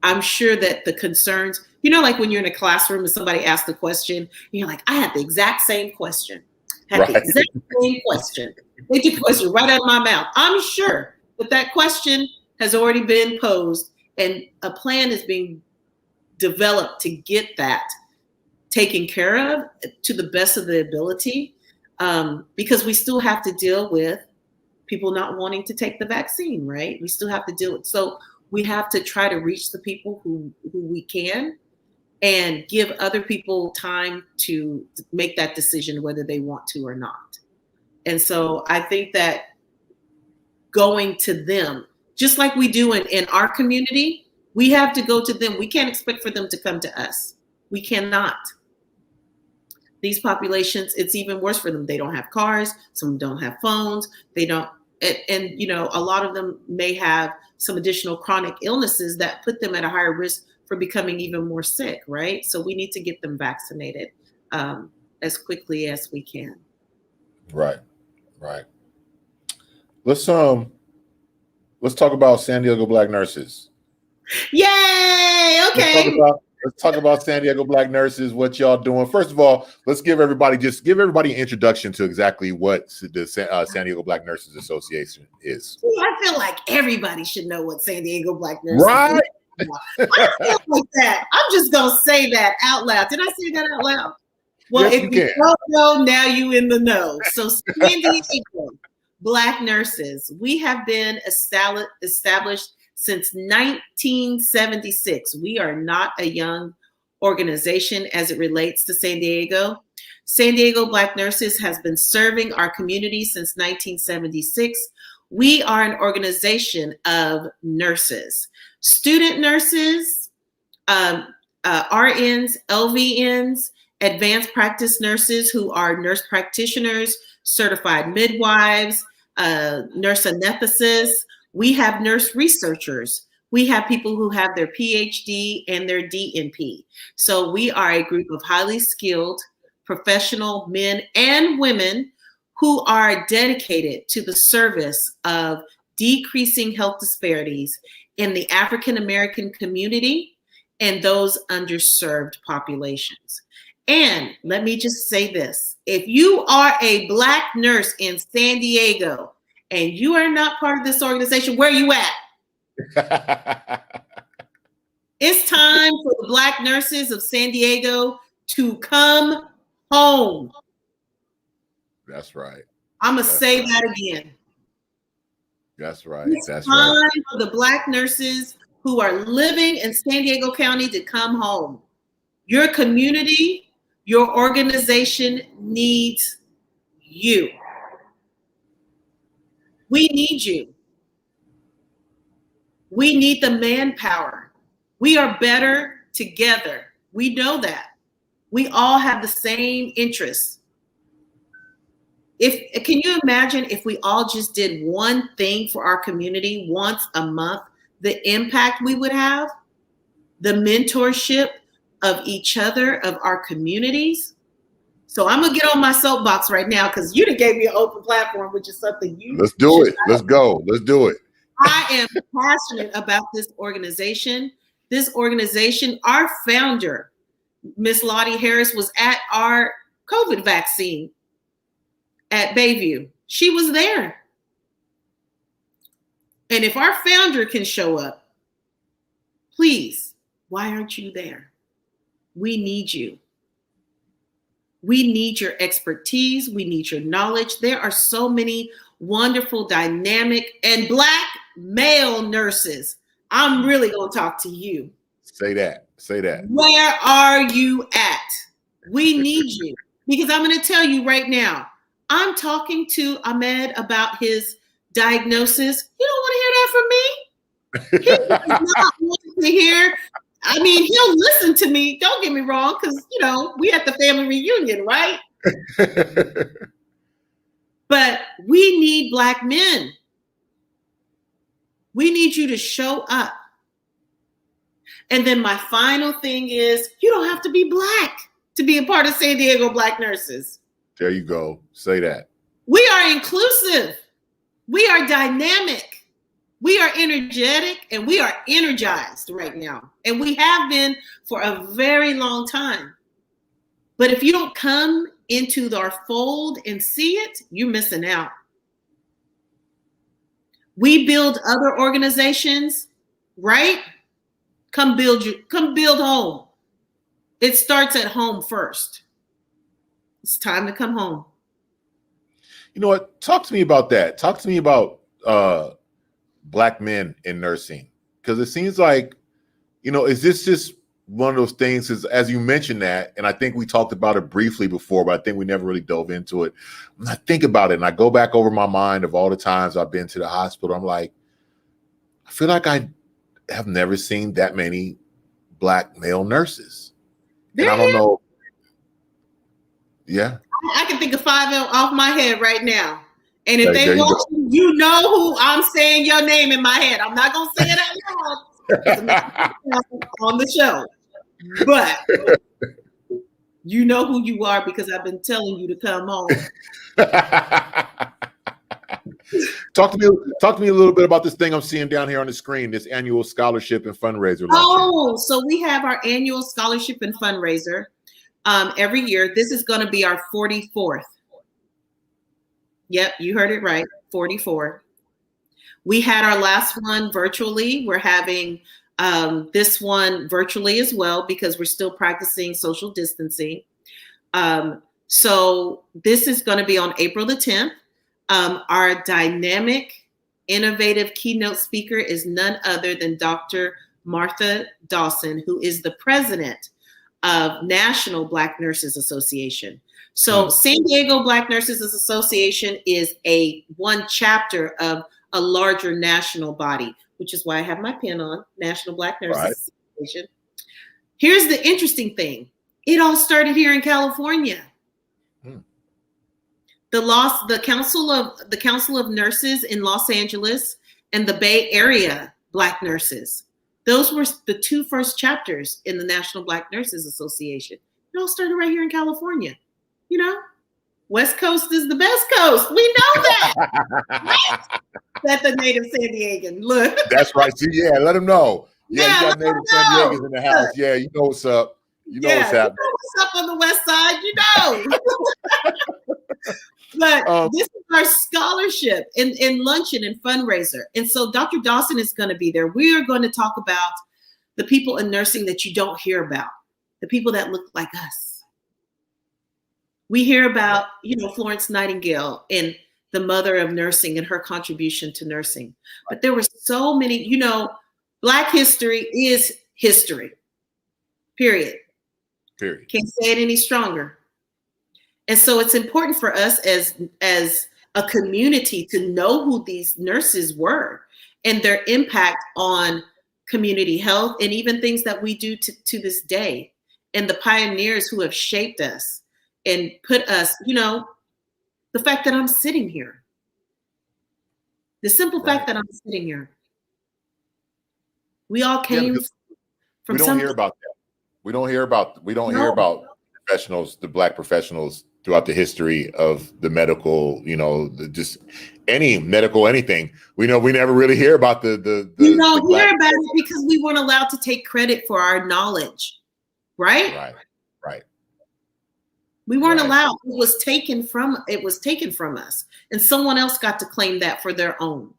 I'm sure that the concerns, like when you're in a classroom and somebody asks a question, and you're like, I had the exact same question. The exact same question. They took the question right out of my mouth. I'm sure that question has already been posed and a plan is being developed to get that taken care of to the best of the ability, because we still have to deal with people not wanting to take the vaccine, right? We still have to deal with, so we have to try to reach the people who we can and give other people time to make that decision whether they want to or not. And so I think that going to them, just like we do in our community, we have to go to them. We can't expect for them to come to us. We cannot. These populations, it's even worse for them. They don't have cars. Some don't have phones. They don't, and a lot of them may have some additional chronic illnesses that put them at a higher risk for becoming even more sick, right? So we need to get them vaccinated as quickly as we can. Right. Let's talk about San Diego Black nurses. Yay! Okay. Let's talk about San Diego Black nurses. What y'all doing? First of all, let's give everybody an introduction to exactly what the San Diego Black Nurses Association is. I feel like everybody should know what San Diego Black Nurses right? is. I feel like that. I'm just gonna say that out loud. Did I say that out loud? Well, yes, if you don't know, now you in the know. So San Diego Black Nurses, we have been established since 1976. We are not a young organization as it relates to San Diego. San Diego Black Nurses has been serving our community since 1976. We are an organization of nurses, student nurses, RNs, LVNs, advanced practice nurses who are nurse practitioners, certified midwives, nurse anesthetists. We have nurse researchers. We have people who have their PhD and their DNP. So we are a group of highly skilled professional men and women who are dedicated to the service of decreasing health disparities in the African American community and those underserved populations. And let me just say this, if you are a Black nurse in San Diego and you are not part of this organization, where are you at? It's time for the Black nurses of San Diego to come home. That's right. I'm going to say that again. That's right. It's time for the Black nurses who are living in San Diego County to come home. Your community, your organization needs you. We need you. We need the manpower. We are better together. We know that. We all have the same interests. Can you imagine if we all just did one thing for our community once a month, the impact we would have, the mentorship of each other, of our communities? So I'm gonna get on my soapbox right now because you done gave me an open platform, which is something you. Let's do it. Let's go. Let's do it. I am passionate about this organization. This organization, our founder, Miss Lottie Harris, was at our COVID vaccine at Bayview. She was there. And if our founder can show up, please, why aren't you there? We need you. We need your expertise. We need your knowledge. There are so many wonderful, dynamic, and Black male nurses. I'm really going to talk to you. Say that. Say that. Where are you at? We need you. Because I'm going to tell you right now, I'm talking to Ahmed about his diagnosis. You don't want to hear that from me. He does not want to hear. I mean, he'll listen to me. Don't get me wrong, because, we at the family reunion, right? But we need Black men. We need you to show up. And then my final thing is, you don't have to be Black to be a part of San Diego Black Nurses. There you go. Say that. We are inclusive. We are dynamic. We are energetic, and we are energized right now. And we have been for a very long time. But if you don't come into our fold and see it, you're missing out. We build other organizations, right? Come build home. It starts at home first. It's time to come home. You know what? Talk to me about that. Talk to me about Black men in nursing, because it seems like, is this just one of those things? As you mentioned that, and I think we talked about it briefly before, but I think we never really dove into it. When I think about it and I go back over my mind of all the times I've been to the hospital, I'm like, I feel like I have never seen that many Black male nurses. And I don't know. Yeah. I can think of 5 off my head right now. And if they watch you know who I'm saying your name in my head. I'm not going to say it out loud on the show. But you know who you are because I've been telling you to come home. Talk to me a little bit about this thing I'm seeing down here on the screen, this annual scholarship and fundraiser. Oh, so we have our annual scholarship and fundraiser every year. This is going to be our 44th. Yep, you heard it right, 44. We had our last one virtually. We're having this one virtually as well because we're still practicing social distancing. So this is going to be on April the 10th. Our dynamic, innovative keynote speaker is none other than Dr. Martha Dawson, who is the president of National Black Nurses Association. So San Diego Black Nurses Association is one chapter of a larger national body, which is why I have my pin on, National Black Nurses Association. Here's the interesting thing. It all started here in California. The Council of Nurses in Los Angeles and the Bay Area Black Nurses. Those were the 2 first chapters in the National Black Nurses Association. It all started right here in California. West Coast is the best coast. We know that. Right? That's the native San Diegan. Look. That's right. See, yeah, let them know. Yeah, you got native San Diegans in the house. Yeah, you know what's up. You know what's happening. You know what's up on the west side, But this is our scholarship in luncheon and fundraiser. And so Dr. Dawson is going to be there. We are going to talk about the people in nursing that you don't hear about, the people that look like us. We hear about, Florence Nightingale and the mother of nursing and her contribution to nursing. But there were so many, Black history is history, period. Can't say it any stronger. And so it's important for us as a community to know who these nurses were and their impact on community health and even things that we do to this day, and the pioneers who have shaped us and put us, the fact that I'm sitting here, the simple fact that I'm sitting here. We all came from. We don't hear about that. We don't hear about professionals, the Black professionals throughout the history of the medical, just any medical anything. We never really hear about the you don't hear about it because we weren't allowed to take credit for our knowledge, right? Right. We weren't allowed. It was taken from us, and someone else got to claim that for their own.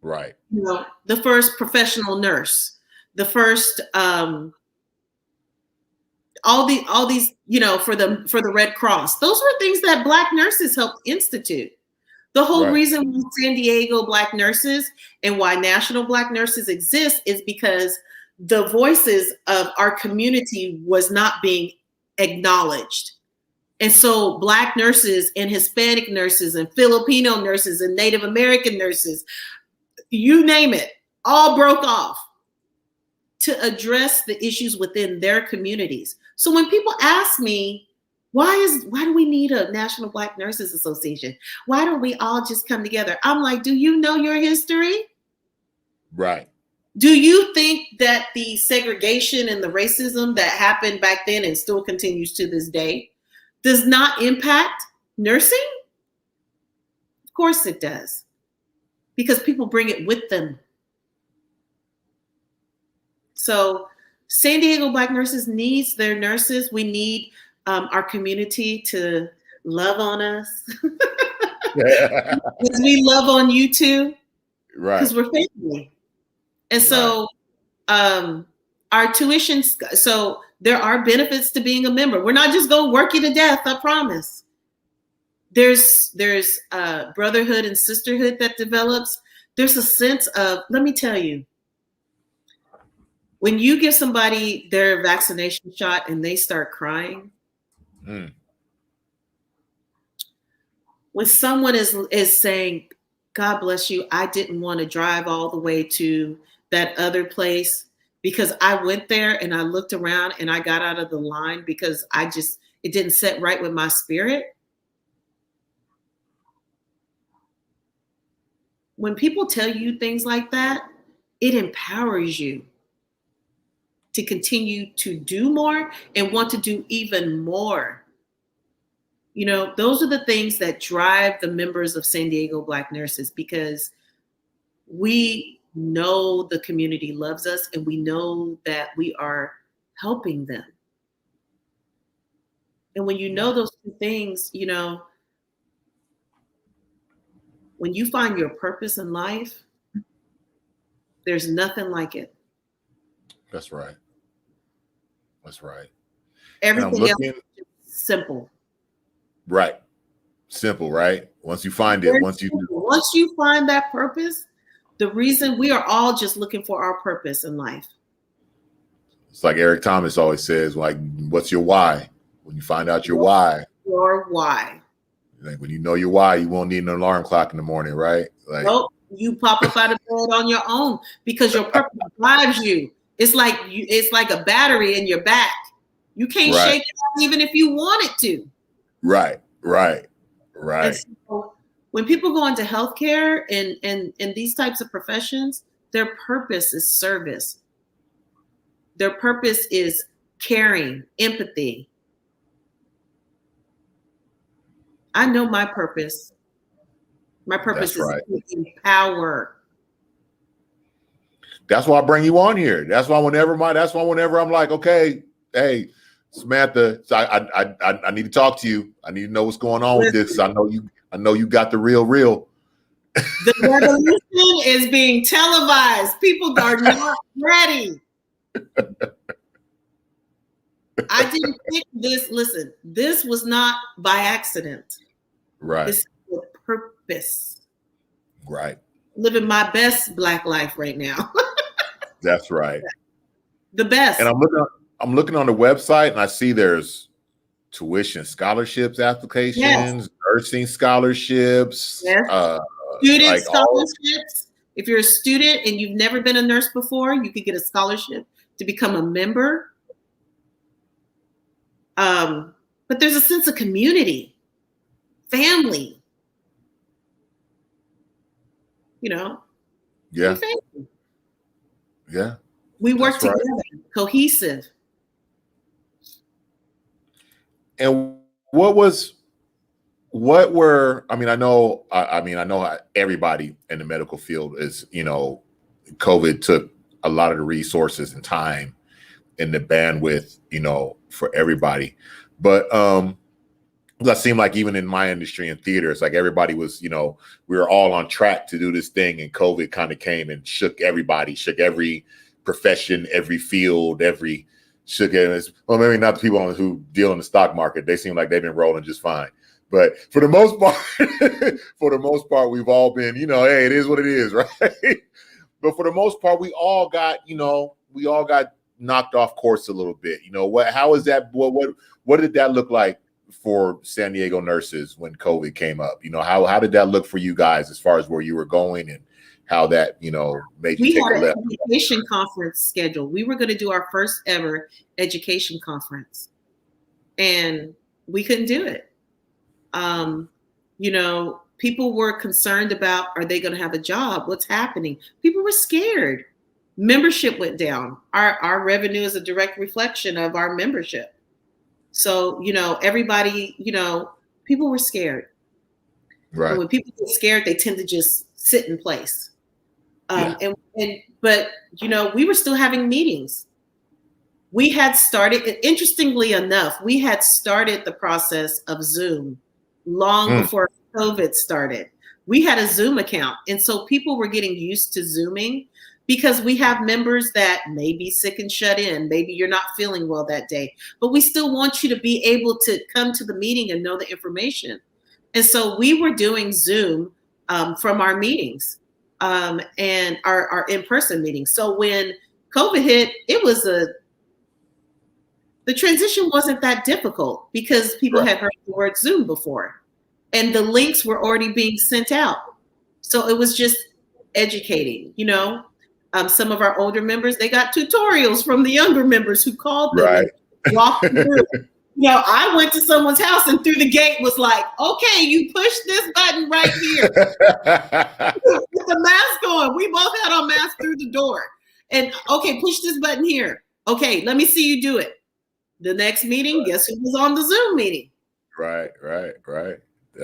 Right. The first professional nurse, the first all these for the Red Cross. Those were things that Black nurses helped institute. The whole reason why San Diego Black nurses and why National Black Nurses exist is because the voices of our community was not being acknowledged. And so Black nurses and Hispanic nurses and Filipino nurses and Native American nurses, you name it, all broke off to address the issues within their communities. So when people ask me, why do we need a National Black Nurses Association? Why don't we all just come together? I'm like, do you know your history? Right. Do you think that the segregation and the racism that happened back then and still continues to this day does not impact nursing? Of course it does, because people bring it with them. So San Diego Black Nurses needs their nurses. We need our community to love on us. Because we love on you too. Right. Because we're family. And so our tuition, so there are benefits to being a member. We're not just going to work you to death, I promise. There's brotherhood and sisterhood that develops. There's a sense of, let me tell you, when you give somebody their vaccination shot and they start crying, when someone is saying, God bless you, I didn't want to drive all the way to that other place because I went there and I looked around and I got out of the line because it didn't set right with my spirit. When people tell you things like that, it empowers you to continue to do more and want to do even more. Those are the things that drive the members of San Diego Black Nurses, because we know the community loves us and we know that we are helping them. And when you know those two things, when you find your purpose in life, there's nothing like it. That's right. Everything else is simple. Right. Simple, right? Once you find it, once you find that purpose, the reason we are all just looking for our purpose in life. It's like Eric Thomas always says, like, what's your why? When you find out your why. Your why. Like when you know your why, you won't need an alarm clock in the morning, right? Like, nope. You pop up out of bed on your own because your purpose drives you. It's like a battery in your back. You can't shake it out even if you wanted to. Right. And so when people go into healthcare and these types of professions, their purpose is service. Their purpose is caring, empathy. I know my purpose. My purpose is to empower. That's why I bring you on here. That's why whenever I'm like, okay, hey, Samantha, so I need to talk to you. I need to know what's going on with this. I know you got the real. The revolution is being televised. People are not ready. I didn't pick this. Listen, this was not by accident. Right. It's with purpose. Right. Living my best Black life right now. That's right. The best. And I'm looking on the website and I see there's tuition scholarships applications, nursing scholarships, student scholarships. If you're a student and you've never been a nurse before, you could get a scholarship to become a member. But there's a sense of community, family. Yeah. Yeah. We work together, cohesive. And what were, I know everybody in the medical field is, COVID took a lot of the resources and time and the bandwidth, for everybody. But that seemed like even in my industry in theater, it's like everybody was, we were all on track to do this thing, and COVID kind of came and shook everybody, shook every profession, every field, shook it. Well, maybe not the people who deal in the stock market. They seem like they've been rolling just fine. But for the most part, we've all been, hey, it is what it is, right? But for the most part, we all got knocked off course a little bit. How is that? What did that look like for San Diego nurses when COVID came up? How did that look for you guys as far as where you were going and how that, made you take a left? We had an education conference scheduled. We were going to do our first ever education conference, and we couldn't do it. People were concerned about, are they going to have a job? What's happening? People were scared. Membership went down. Our revenue is a direct reflection of our membership. So, everybody, people were scared. Right. And when people get scared, they tend to just sit in place. But we were still having meetings. We had started, interestingly enough, the process of Zoom long before COVID started. We had a Zoom account. And so people were getting used to Zooming because we have members that may be sick and shut in. Maybe you're not feeling well that day, but we still want you to be able to come to the meeting and know the information. And so we were doing Zoom from our meetings and our in-person meetings. So when COVID hit, the transition wasn't that difficult because people had heard the word Zoom before and the links were already being sent out. So it was just educating, some of our older members, they got tutorials from the younger members who called them and walked through. I went to someone's house and through the gate was like, okay, you push this button right here. With the mask on. We both had our masks through the door. And okay, push this button here. Okay, let me see you do it. The next meeting, guess who was on the Zoom meeting? Right. That's right.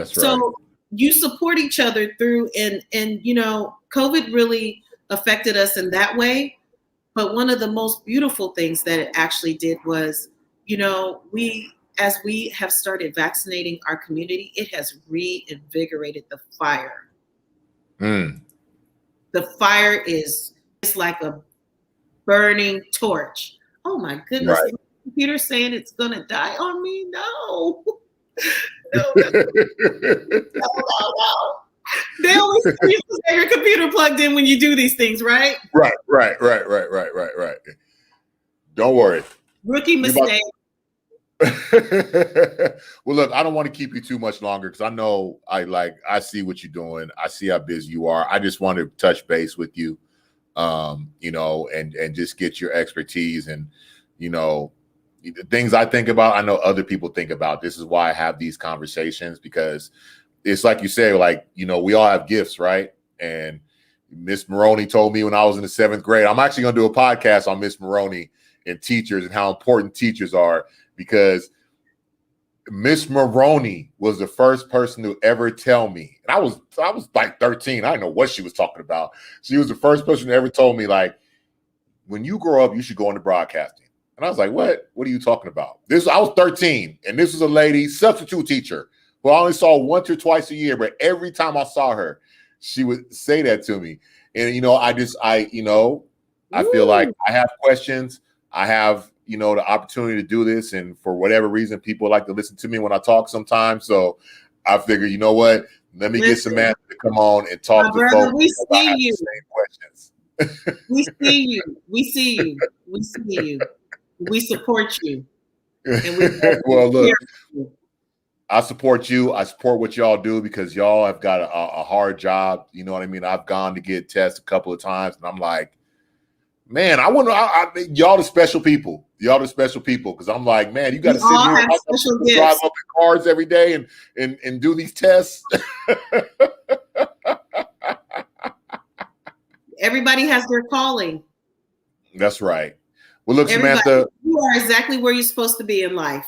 So you support each other through, and COVID really affected us in that way. But one of the most beautiful things that it actually did was, as we have started vaccinating our community, it has reinvigorated the fire. The fire is like a burning torch. Oh my goodness. Right. Computer saying it's gonna die on me? No. No. They always say you have your computer plugged in when you do these things, right? Right. Don't worry. Rookie mistake. Well, look, I don't want to keep you too much longer because I know I see what you're doing. I see how busy you are. I just want to touch base with you, and just get your expertise and, the things I think about, I know other people think about. This is why I have these conversations, because it's like you say, we all have gifts, right? And Miss Maroney told me when I was in the 7th grade, I'm actually going to do a podcast on Miss Maroney and teachers and how important teachers are, because Miss Maroney was the first person to ever tell me, and I was like 13. I didn't know what she was talking about. She was the first person to ever told me, when you grow up, you should go into broadcasting. And I was like, what? What are you talking about? I was 13, and this was a lady, substitute teacher, who I only saw once or twice a year, but every time I saw her, she would say that to me. And, I feel like I have questions. I have, the opportunity to do this. And for whatever reason, people like to listen to me when I talk sometimes. So I figure, you know what? Let me get Samantha to come on and talk to folks. We see you. Questions. We see you. We see you. We see you. We support you. And well, look, I support you. I support what y'all do because y'all have got a hard job. You know what I mean? I've gone to get tests a couple of times, and I'm like, man, I wonder. Y'all the special people. Y'all the special people, because I'm like, man, you got to sit here, drive up in cars every day, and do these tests. Everybody has their calling. That's right. Well, look, Samantha, you are exactly where you're supposed to be in life.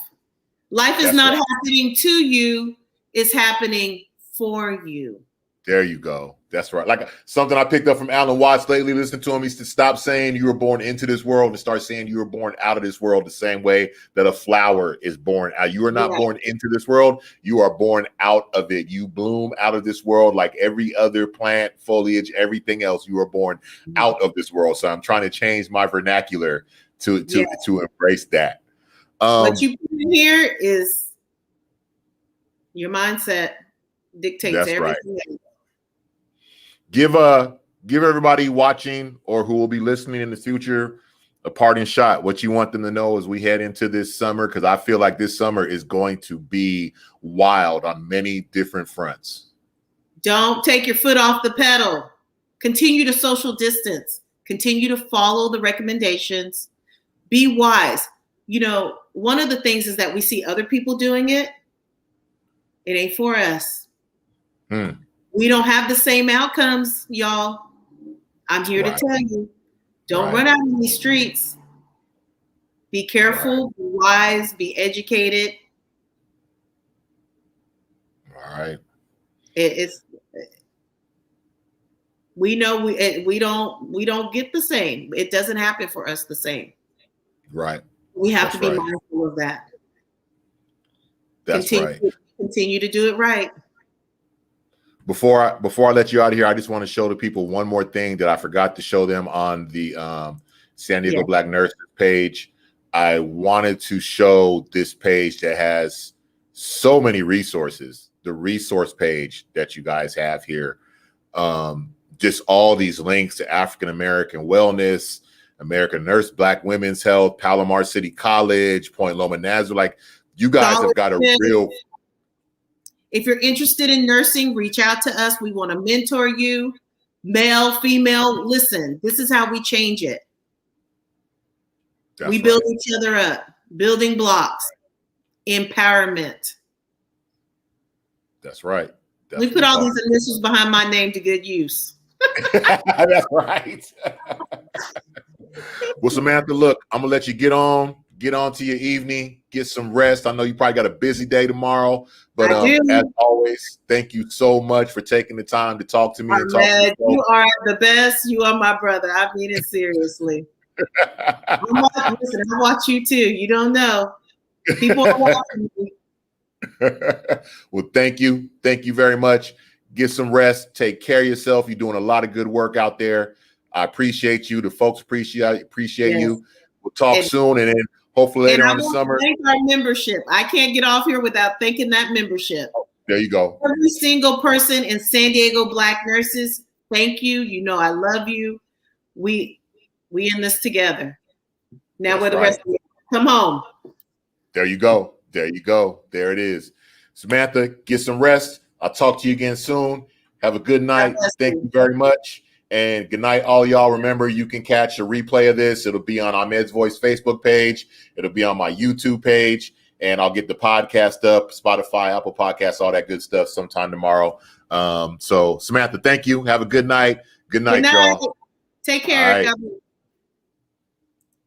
Life is not happening to you, it's happening for you. There you go. That's right. Like something I picked up from Alan Watts lately, listen to him. He said, stop saying you were born into this world and start saying you were born out of this world the same way that a flower is born out. You are not born into this world. You are born out of it. You bloom out of this world like every other plant, foliage, everything else. You are born out of this world. So I'm trying to change my vernacular to embrace that. What you put in here is your mindset dictates everything. Right. Give everybody watching or who will be listening in the future a parting shot. What you want them to know as we head into this summer, because I feel like this summer is going to be wild on many different fronts. Don't take your foot off the pedal. Continue to social distance. Continue to follow the recommendations. Be wise. You know, one of the things is that we see other people doing it. It ain't for us. We don't have the same outcomes, y'all. I'm here to tell you. Don't run out in these streets. Be careful, be wise, be educated. All right. We know we don't get the same. It doesn't happen for us the same. Right. We have to be mindful of that. Continue to do it right. Before I let you out of here, I just want to show the people one more thing that I forgot to show them on the San Diego Black Nurses page. I wanted to show this page that has so many resources, the resource page that you guys have here. Just all these links to African American wellness, American Nurse, Black Women's Health, Palomar City College, Point Loma Nazareth. Like, you guys have got a real... If you're interested in nursing, reach out to us. We want to mentor you, male, female. Listen, this is how we change it. We build each other up, building blocks, empowerment. That's right. We put all these initials behind my name to good use. That's right. Well, Samantha, look, I'm going to let you get on to your evening, get some rest. I know you probably got a busy day tomorrow, but as always, thank you so much for taking the time to talk to me. Ahmed, you are the best. You are my brother. I mean it seriously. Listen, I watch you too. You don't know. People are watching me. Well, thank you. Thank you very much. Get some rest. Take care of yourself. You're doing a lot of good work out there. I appreciate you. The folks appreciate you. We'll talk soon, and then hopefully later on the summer. Thank our membership. I can't get off here without thanking that membership. There you go. Every single person in San Diego Black Nurses, thank you. You know I love you. We in this together. Now where the rest of you come home. There you go. There you go. There it is. Samantha, get some rest. I'll talk to you again soon. Have a good night. Thank you very much. And good night, all y'all. Remember, you can catch a replay of this. It'll be on Ahmed's Voice Facebook page. It'll be on my YouTube page. And I'll get the podcast up, Spotify, Apple Podcasts, all that good stuff sometime tomorrow. So, Samantha, thank you. Have a good night. Good night, y'all. Take care. Right.